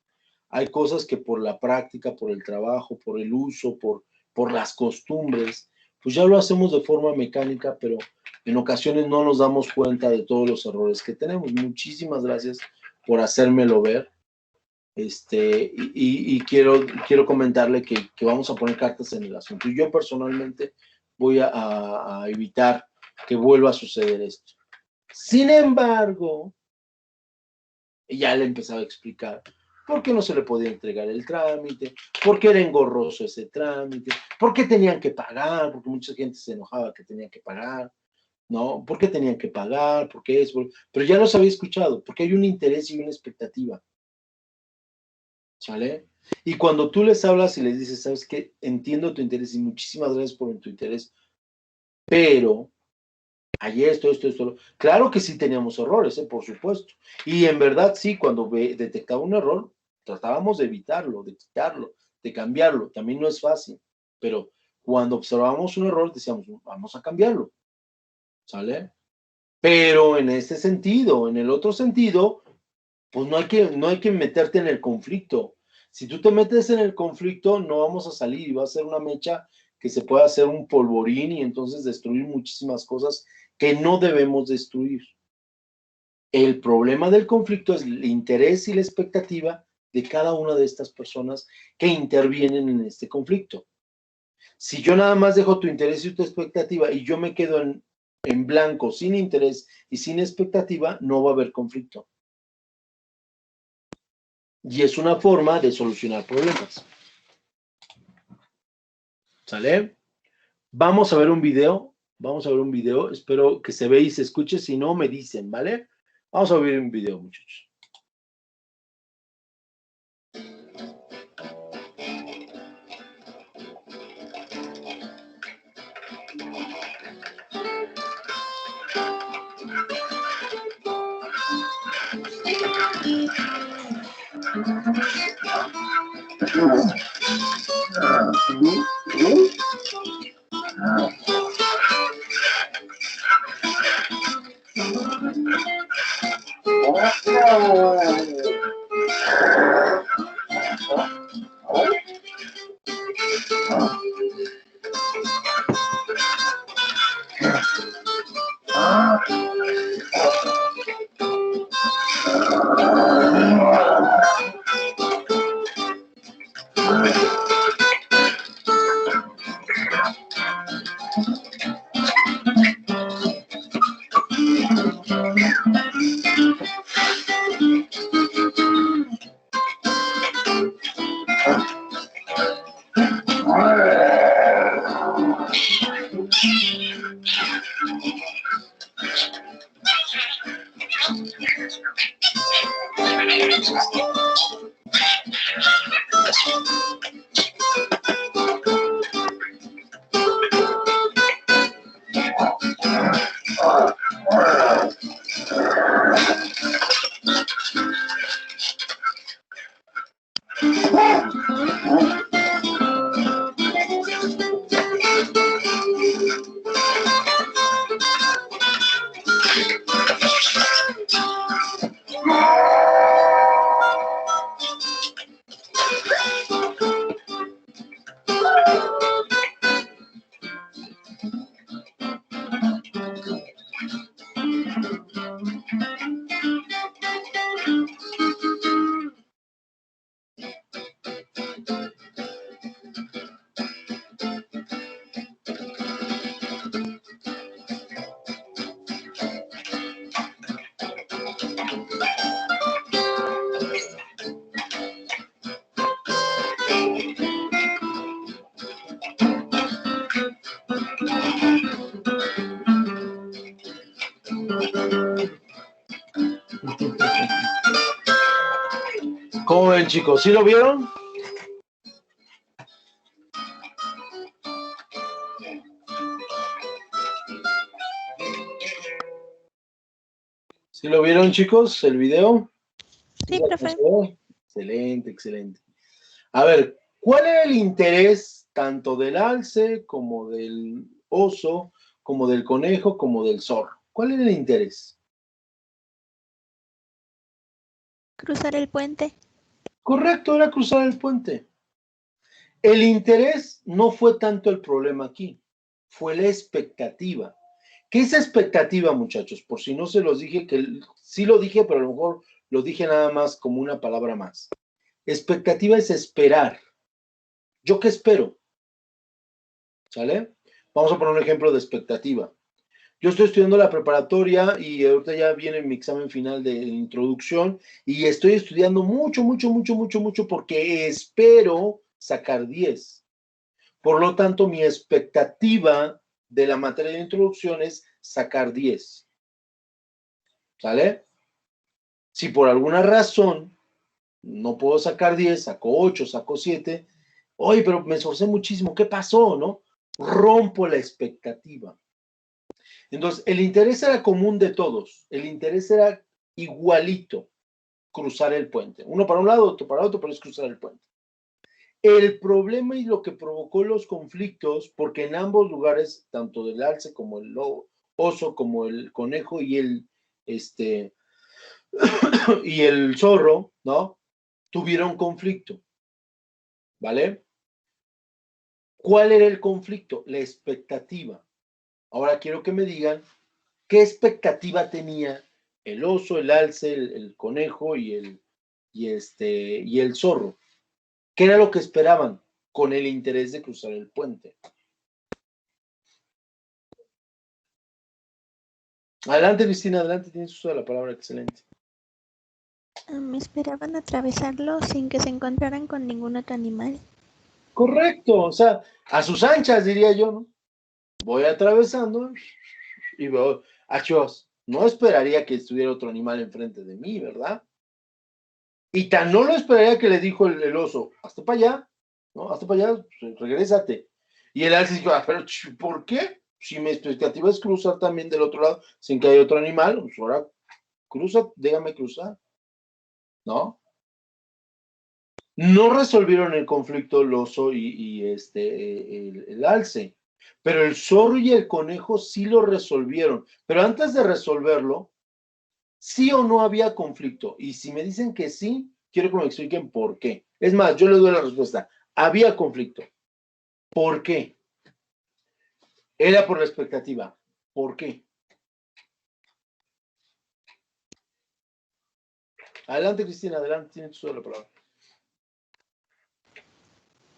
Hay cosas que por la práctica, por el trabajo, por el uso, por las costumbres, pues ya lo hacemos de forma mecánica, pero en ocasiones no nos damos cuenta de todos los errores que tenemos. Muchísimas gracias por hacérmelo ver. Y quiero comentarle que vamos a poner cartas en el asunto. Y yo personalmente voy a evitar que vuelva a suceder esto. Sin embargo, ya le empezaba a explicar por qué no se le podía entregar el trámite, por qué era engorroso ese trámite, por qué tenían que pagar, porque mucha gente se enojaba que tenían que pagar, ¿no? ¿Por qué tenían que pagar? ¿Por qué eso? Pero ya los había escuchado, porque hay un interés y una expectativa, ¿sale? Y cuando tú les hablas y les dices, ¿sabes qué? Entiendo tu interés y muchísimas gracias por tu interés, pero hay esto. Claro que sí teníamos errores, por supuesto. Y en verdad sí, cuando detectaba un error, tratábamos de evitarlo, de quitarlo, de cambiarlo. También no es fácil, pero cuando observábamos un error, decíamos, vamos a cambiarlo, ¿sale? Pero en este sentido, en el otro sentido, pues no hay que meterte en el conflicto. Si tú te metes en el conflicto, no vamos a salir y va a ser una mecha que se puede hacer un polvorín y entonces destruir muchísimas cosas que no debemos destruir. El problema del conflicto es el interés y la expectativa de cada una de estas personas que intervienen en este conflicto. Si yo nada más dejo tu interés y tu expectativa y yo me quedo en blanco, sin interés y sin expectativa, no va a haber conflicto. Y es una forma de solucionar problemas. ¿Sale? Vamos a ver un video. Vamos a ver un video. Espero que se vea y se escuche. Si no, me dicen, ¿vale? Vamos a ver un video, muchachos. ¿Cómo ven, chicos? ¿Sí lo vieron? ¿Sí lo vieron, chicos, el video? Sí, profe. Excelente, excelente. A ver, ¿cuál era el interés tanto del alce como del oso, como del conejo, como del zorro? ¿Cuál era el interés? Cruzar el puente. Correcto, era cruzar el puente. El interés no fue tanto el problema aquí, fue la expectativa. ¿Qué es expectativa, muchachos? Por si no se los dije, que sí lo dije, pero a lo mejor lo dije nada más como una palabra más. Expectativa es esperar. ¿Yo qué espero? ¿Sale? Vamos a poner un ejemplo de expectativa. Yo estoy estudiando la preparatoria y ahorita ya viene mi examen final de introducción y estoy estudiando mucho, mucho, mucho, mucho, mucho porque espero sacar 10. Por lo tanto, mi expectativa de la materia de introducción es sacar 10. ¿Sale? Si por alguna razón no puedo sacar 10, saco 8, saco 7, oye, pero me esforcé muchísimo, ¿qué pasó, no? Rompo la expectativa. Entonces, el interés era común de todos, el interés era igualito, cruzar el puente. Uno para un lado, otro para otro, pero es cruzar el puente. El problema y lo que provocó los conflictos, porque en ambos lugares, tanto del alce como el oso, como el conejo y y el zorro, ¿no? Tuvieron conflicto, ¿vale? ¿Cuál era el conflicto? La expectativa. Ahora quiero que me digan qué expectativa tenía el oso, el alce, el conejo y el zorro. ¿Qué era lo que esperaban con el interés de cruzar el puente? Adelante, Cristina, adelante, tienes uso de la palabra, excelente. Me esperaban atravesarlo sin que se encontraran con ningún otro animal. Correcto, o sea, a sus anchas, diría yo, ¿no? Voy atravesando y veo, achos, no esperaría que estuviera otro animal enfrente de mí, ¿verdad? Y tan no lo esperaría que le dijo el oso, hasta para allá, ¿no? Hasta para allá, regrésate. Y el alce dijo, pero ¿por qué? Si mi expectativa es cruzar también del otro lado sin que haya otro animal, pues ahora cruza, déjame cruzar, ¿no? No resolvieron el conflicto el oso y el alce, pero el zorro y el conejo sí lo resolvieron. Pero antes de resolverlo, sí o no había conflicto. Y si me dicen que sí, quiero que me expliquen por qué. Es más, yo les doy la respuesta. Había conflicto. ¿Por qué? Era por la expectativa. ¿Por qué? Adelante, Cristina, adelante, tienes toda la palabra.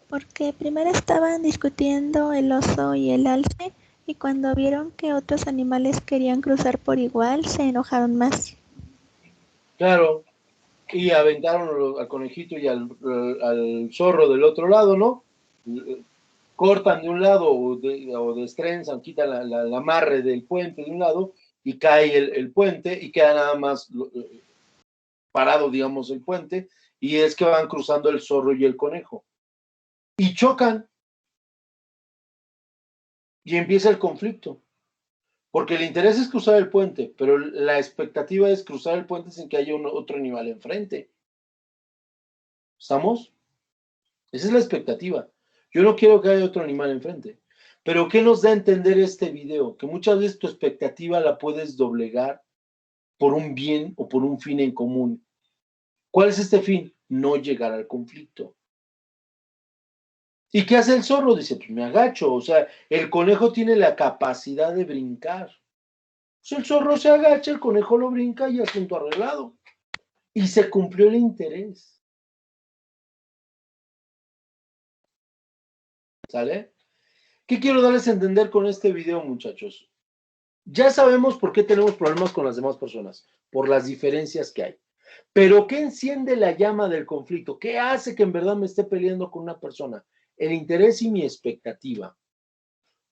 Porque primero estaban discutiendo el oso y el alce y cuando vieron que otros animales querían cruzar por igual, se enojaron más. Claro, y aventaron al conejito y al zorro del otro lado, ¿no? Cortan de un lado o destrenzan, quitan la amarre del puente de un lado y cae el puente y queda nada más parado, digamos, el puente, y es que van cruzando el zorro y el conejo. Y chocan. Y empieza el conflicto. Porque el interés es cruzar el puente, pero la expectativa es cruzar el puente sin que haya otro animal enfrente. ¿Estamos? Esa es la expectativa. Yo no quiero que haya otro animal enfrente. Pero ¿qué nos da a entender este video? Que muchas veces tu expectativa la puedes doblegar por un bien o por un fin en común. ¿Cuál es este fin? No llegar al conflicto. ¿Y qué hace el zorro? Dice, pues me agacho. O sea, el conejo tiene la capacidad de brincar. Pues el zorro se agacha, el conejo lo brinca y asunto arreglado. Y se cumplió el interés. ¿Sale? ¿Qué quiero darles a entender con este video, muchachos? Ya sabemos por qué tenemos problemas con las demás personas, por las diferencias que hay. Pero ¿qué enciende la llama del conflicto? ¿Qué hace que en verdad me esté peleando con una persona? El interés y mi expectativa.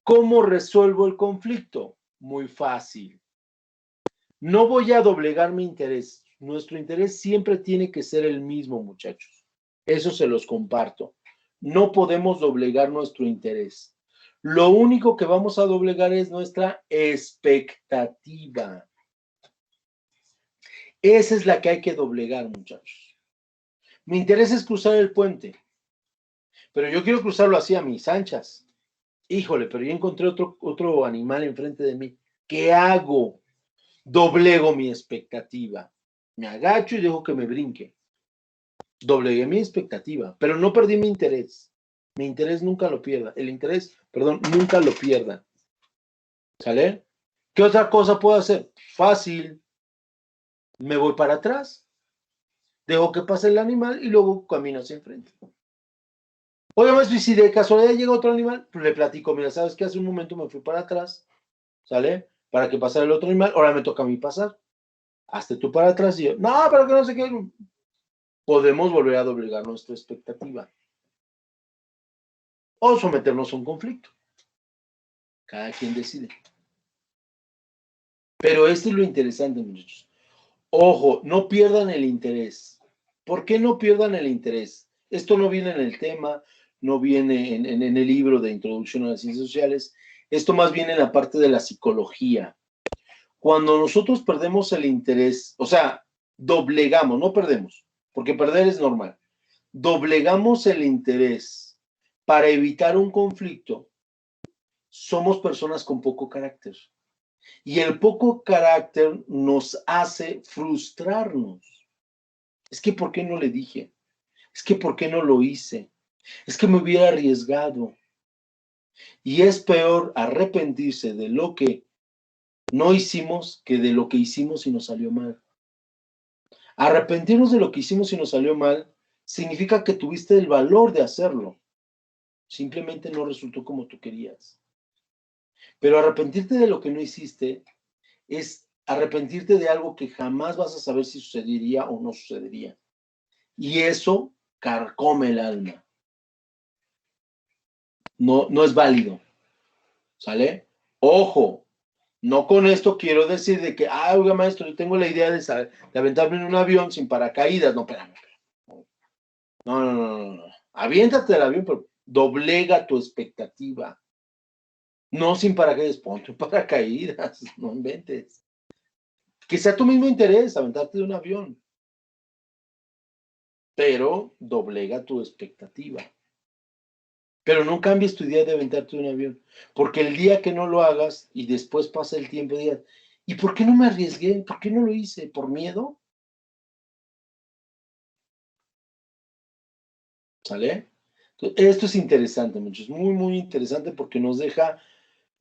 ¿Cómo resuelvo el conflicto? Muy fácil. No voy a doblegar mi interés. Nuestro interés siempre tiene que ser el mismo, muchachos. Eso se los comparto. No podemos doblegar nuestro interés. Lo único que vamos a doblegar es nuestra expectativa. Esa es la que hay que doblegar, muchachos. Mi interés es cruzar el puente, pero yo quiero cruzarlo así a mis anchas. Híjole, pero yo encontré otro animal enfrente de mí. ¿Qué hago? Doblego mi expectativa. Me agacho y dejo que me brinque. Doblegué mi expectativa, pero no perdí mi interés. Mi interés nunca lo pierda. El interés, perdón, nunca lo pierda. ¿Sale? ¿Qué otra cosa puedo hacer? Fácil. Me voy para atrás. Dejo que pase el animal y luego camino hacia enfrente. Obviamente, si de casualidad llega otro animal, pues le platico, mira, ¿sabes qué? Hace un momento me fui para atrás, ¿sale? Para que pasara el otro animal, ahora me toca a mí pasar. Hazte tú para atrás y yo, no, pero que no sé qué. Podemos volver a doblegar nuestra expectativa. O someternos a un conflicto. Cada quien decide. Pero esto es lo interesante, muchachos. Ojo, no pierdan el interés. ¿Por qué no pierdan el interés? Esto no viene en el tema, no viene en el libro de Introducción a las Ciencias Sociales. Esto más viene en la parte de la psicología. Cuando nosotros perdemos el interés, o sea, doblegamos, no perdemos, porque perder es normal. Doblegamos el interés para evitar un conflicto, somos personas con poco carácter. Y el poco carácter nos hace frustrarnos. Es que ¿por qué no le dije? Es que ¿por qué no lo hice? Es que me hubiera arriesgado. Y es peor arrepentirse de lo que no hicimos que de lo que hicimos y nos salió mal. Arrepentirnos de lo que hicimos y nos salió mal significa que tuviste el valor de hacerlo. Simplemente no resultó como tú querías. Pero arrepentirte de lo que no hiciste es arrepentirte de algo que jamás vas a saber si sucedería o no sucedería. Y eso carcome el alma. No es válido. ¿Sale? Ojo, no con esto quiero decir de que, oiga maestro, yo tengo la idea de aventarme en un avión sin paracaídas. No, espérame. No. Aviéntate del avión, pero doblega tu expectativa. No sin paracaídas, ponte un paracaídas, no inventes. Que sea tu mismo interés, aventarte de un avión. Pero doblega tu expectativa. Pero no cambies tu idea de aventarte de un avión. Porque el día que no lo hagas y después pasa el tiempo, digas, ¿y por qué no me arriesgué? ¿Por qué no lo hice? ¿Por miedo? ¿Sale? Entonces, esto es interesante, muchachos. Muy, muy interesante porque nos deja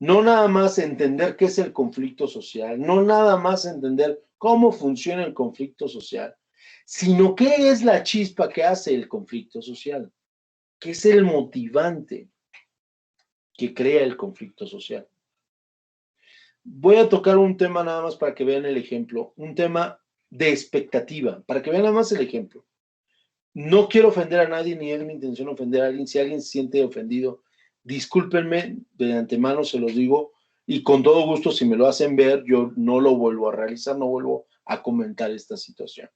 no nada más entender qué es el conflicto social, no nada más entender cómo funciona el conflicto social, sino qué es la chispa que hace el conflicto social, qué es el motivante que crea el conflicto social. Voy a tocar un tema nada más para que vean el ejemplo, un tema de expectativa, para que vean nada más el ejemplo. No quiero ofender a nadie, ni es mi intención ofender a alguien. Si alguien se siente ofendido, discúlpenme, de antemano se los digo, y con todo gusto, si me lo hacen ver, yo no lo vuelvo a realizar, no vuelvo a comentar esta situación.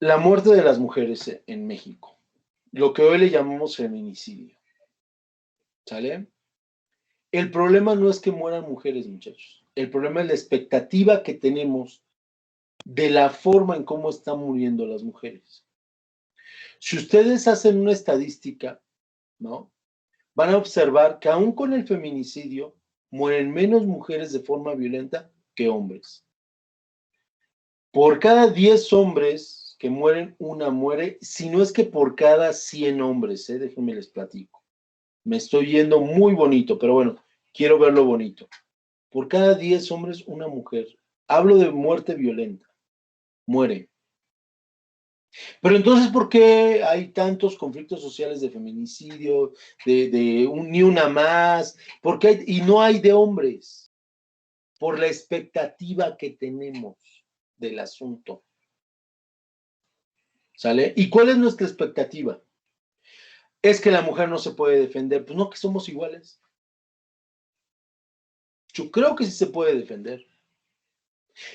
la muerte de las mujeres en México, lo que hoy le llamamos feminicidio, ¿sale? El problema no es que mueran mujeres, muchachos. El problema es la expectativa que tenemos de la forma en cómo están muriendo las mujeres. Si ustedes hacen una estadística, ¿no? Van a observar que aún con el feminicidio mueren menos mujeres de forma violenta que hombres. Por cada 10 hombres que mueren, una muere, si no es que por cada 100 hombres, déjenme les platico. Me estoy yendo muy bonito, pero bueno, quiero verlo bonito. Por cada 10 hombres, una mujer. Hablo de muerte violenta. Muere. Pero entonces, ¿por qué hay tantos conflictos sociales de feminicidio, ni una más? Y no hay de hombres? Por la expectativa que tenemos del asunto. ¿Sale? ¿Y cuál es nuestra expectativa? Es que la mujer no se puede defender. Pues no, que somos iguales. Yo creo que sí se puede defender.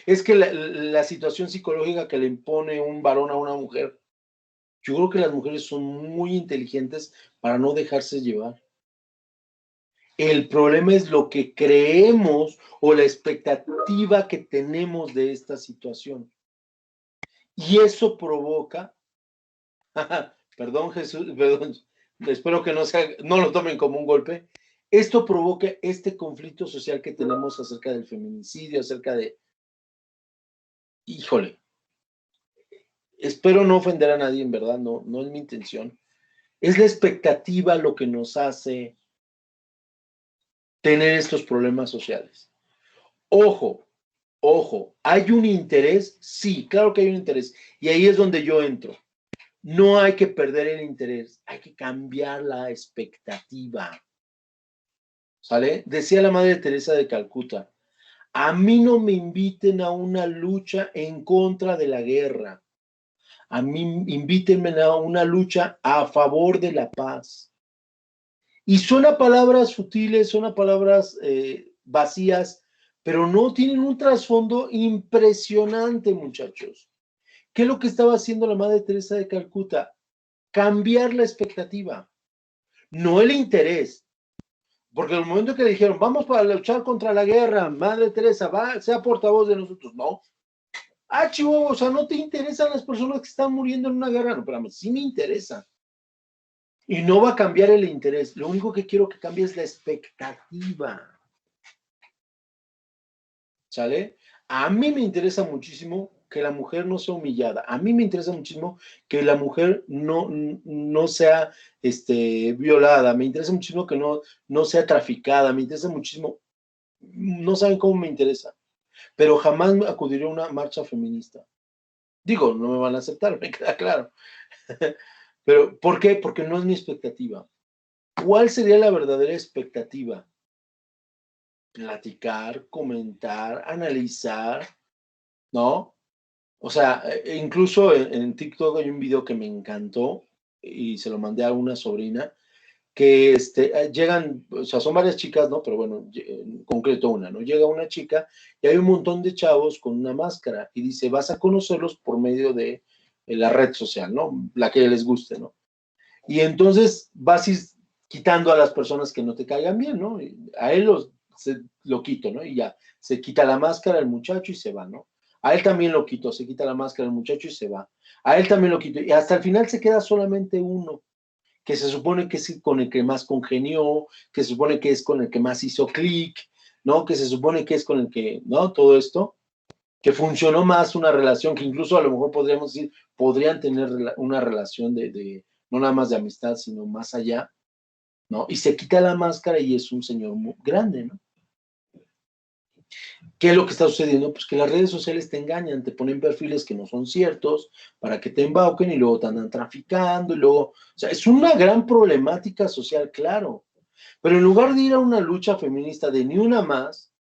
Es que la situación psicológica que le impone un varón a una mujer, yo creo que las mujeres son muy inteligentes para no dejarse llevar. El problema es lo que creemos o la expectativa que tenemos de esta situación. Y eso provoca, perdón Jesús, perdón, espero que no lo tomen como un golpe, esto provoca este conflicto social que tenemos acerca del feminicidio, acerca de, híjole, espero no ofender a nadie, en verdad, no es mi intención. Es la expectativa lo que nos hace tener estos problemas sociales. Ojo, ¿hay un interés? Sí, claro que hay un interés. Y ahí es donde yo entro. No hay que perder el interés, hay que cambiar la expectativa. ¿Sale? Decía la Madre Teresa de Calcuta, a mí no me inviten a una lucha en contra de la guerra. A mí invítenme a una lucha a favor de la paz. Y suena palabras sutiles, suena palabras vacías, pero no tienen un trasfondo impresionante, muchachos. ¿Qué es lo que estaba haciendo la Madre Teresa de Calcuta? Cambiar la expectativa, no el interés. Porque en el momento que dijeron, vamos para luchar contra la guerra, Madre Teresa, sea portavoz de nosotros, no. Chihuahua, o sea, no te interesan las personas que están muriendo en una guerra. No, pero sí me interesa. Y no va a cambiar el interés. Lo único que quiero que cambie es la expectativa. ¿Sale? A mí me interesa muchísimo que la mujer no sea humillada. A mí me interesa muchísimo que la mujer no sea violada. Me interesa muchísimo que no sea traficada. Me interesa muchísimo. No saben cómo me interesa. Pero jamás acudiré a una marcha feminista. Digo, no me van a aceptar, me queda claro. Pero, ¿por qué? Porque no es mi expectativa. ¿Cuál sería la verdadera expectativa? Platicar, comentar, analizar, ¿no? O sea, incluso en TikTok hay un video que me encantó y se lo mandé a una sobrina, que llegan, o sea, son varias chicas, ¿no? Pero bueno, en concreto una, ¿no? Llega una chica y hay un montón de chavos con una máscara y dice, vas a conocerlos por medio de la red social, ¿no? La que les guste, ¿no? Y entonces vas quitando a las personas que no te caigan bien, ¿no? A él lo quito, ¿no? Y ya, se quita la máscara el muchacho y se va, ¿no? A él también lo quito, se quita la máscara el muchacho y se va. A él también lo quito. Y hasta el final se queda solamente uno, que se supone que es con el que más congenió, que se supone que es con el que más hizo clic, ¿no? Que se supone que es con el que, ¿no? Todo esto, que funcionó más una relación, que incluso a lo mejor podríamos decir, podrían tener una relación no nada más de amistad, sino más allá, ¿no? Y se quita la máscara y es un señor muy grande, ¿no? ¿Qué es lo que está sucediendo? Pues que las redes sociales te engañan, te ponen perfiles que no son ciertos para que te embauquen y luego te andan traficando y luego, o sea, es una gran problemática social, claro. Pero en lugar de ir a una lucha feminista de ni una más,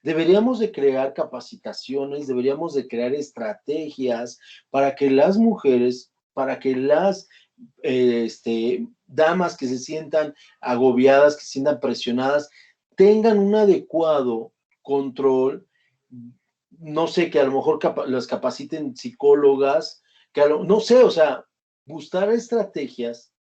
deberíamos de crear capacitaciones, deberíamos de crear estrategias para que las mujeres, para que las damas que se sientan agobiadas, que se sientan presionadas, tengan un adecuado control, no sé, que a lo mejor las capaciten psicólogas, no sé, o sea, buscar estrategias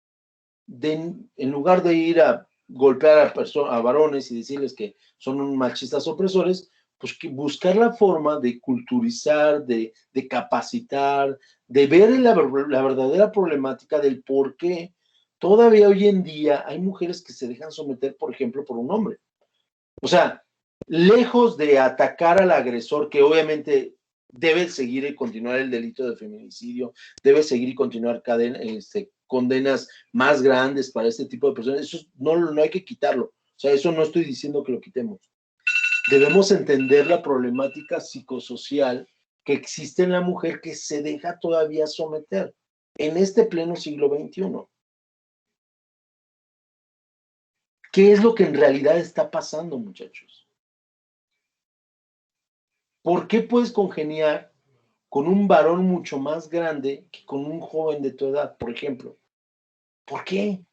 en lugar de ir a golpear a varones y decirles que son machistas opresores, pues que buscar la forma de culturizar, de capacitar, de ver la verdadera problemática del por qué todavía hoy en día hay mujeres que se dejan someter, por ejemplo, por un hombre. O sea, lejos de atacar al agresor, que obviamente debe seguir y continuar el delito de feminicidio, debe seguir y continuar condenas más grandes para este tipo de personas, eso no hay que quitarlo. O sea, eso no estoy diciendo que lo quitemos. Debemos entender la problemática psicosocial que existe en la mujer que se deja todavía someter en este pleno siglo XXI. ¿Qué es lo que en realidad está pasando, muchachos? ¿Por qué puedes congeniar con un varón mucho más grande que con un joven de tu edad, por ejemplo? ¿Por qué?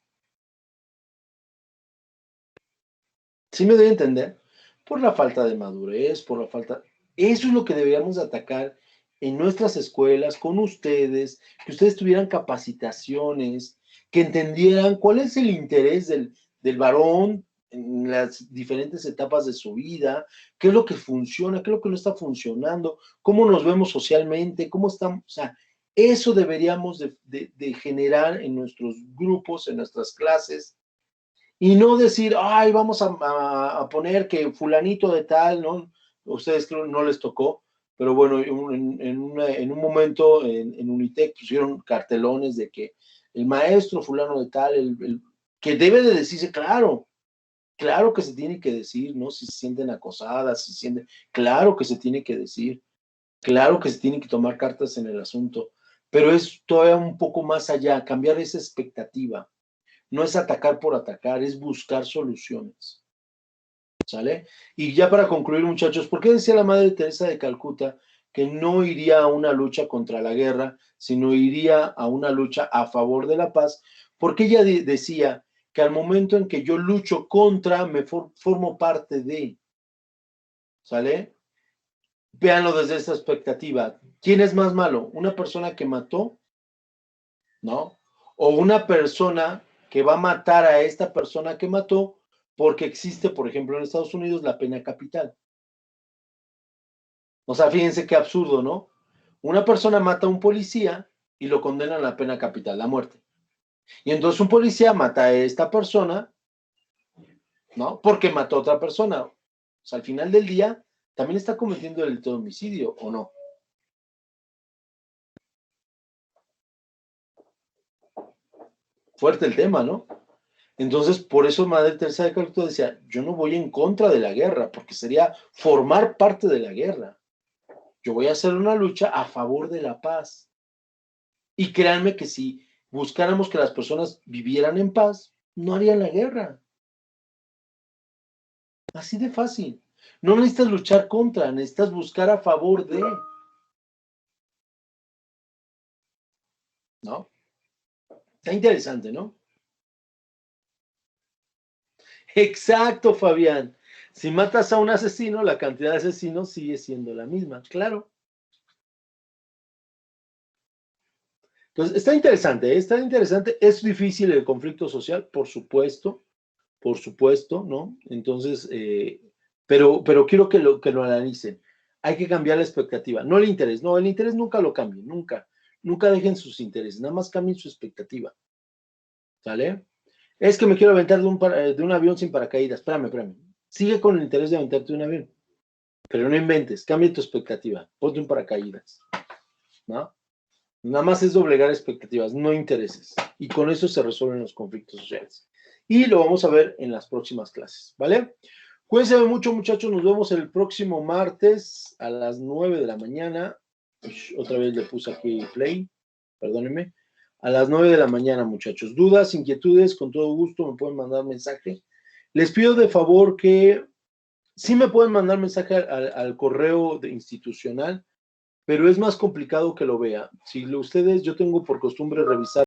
¿Sí me doy a entender? Por la falta de madurez, por la falta... Eso es lo que deberíamos atacar en nuestras escuelas, con ustedes, que ustedes tuvieran capacitaciones, que entendieran cuál es el interés del varón en las diferentes etapas de su vida, qué es lo que funciona, qué es lo que no está funcionando, cómo nos vemos socialmente, cómo estamos, o sea, eso deberíamos de generar en nuestros grupos, en nuestras clases, y no decir, ay, vamos a poner que fulanito de tal, ¿no? Ustedes creo no les tocó, pero bueno, en un momento en Unitec pusieron cartelones de que el maestro fulano de tal, que debe de decirse, claro que se tiene que decir, ¿no? Si se sienten acosadas, si se sienten, claro que se tiene que decir, claro que se tienen que tomar cartas en el asunto, pero es todavía un poco más allá, cambiar esa expectativa. No es atacar por atacar, es buscar soluciones. ¿Sale? Y ya para concluir, muchachos, ¿por qué decía la Madre Teresa de Calcuta que no iría a una lucha contra la guerra, sino iría a una lucha a favor de la paz? Porque ella decía que al momento en que yo lucho contra, me formo parte de. ¿Sale? Véanlo desde esta expectativa. ¿Quién es más malo? ¿Una persona que mató? ¿No? O una persona que va a matar a esta persona que mató porque existe, por ejemplo, en Estados Unidos la pena capital. O sea, fíjense qué absurdo, ¿no? Una persona mata a un policía y lo condenan a la pena capital, la muerte. Y entonces un policía mata a esta persona, ¿no? Porque mató a otra persona. O sea, al final del día, también está cometiendo el delito de homicidio, ¿o no? Fuerte el tema, ¿no? Entonces, por eso Madre Teresa de Calcuta decía, yo no voy en contra de la guerra, porque sería formar parte de la guerra. Yo voy a hacer una lucha a favor de la paz. Y créanme que si buscáramos que las personas vivieran en paz, no harían la guerra. Así de fácil. No necesitas luchar contra, necesitas buscar a favor de. ¿No? Está interesante, ¿no? Exacto, Fabián. Si matas a un asesino, la cantidad de asesinos sigue siendo la misma, claro. Entonces, está interesante, ¿eh? Está interesante. Es difícil el conflicto social, por supuesto, ¿no? Entonces, pero quiero que lo analicen. Hay que cambiar la expectativa, no el interés. No, el interés nunca lo cambien, nunca dejen sus intereses, nada más cambien su expectativa. ¿Sale? Es que me quiero aventar de un avión sin paracaídas. Espérame. Sigue con el interés de aventarte de un avión, pero no inventes, cambia tu expectativa, ponte un paracaídas, ¿no? Nada más es doblegar expectativas, no intereses. Y con eso se resuelven los conflictos sociales. Y lo vamos a ver en las próximas clases, ¿vale? Cuídense mucho, muchachos. Nos vemos el próximo martes a las 9 de la mañana. Otra vez le puse aquí play, perdónenme. A las 9 de la mañana, muchachos. Dudas, inquietudes, con todo gusto me pueden mandar mensaje. Les pido de favor que sí me pueden mandar mensaje al correo institucional, pero es más complicado que lo vea. Si ustedes, yo tengo por costumbre revisar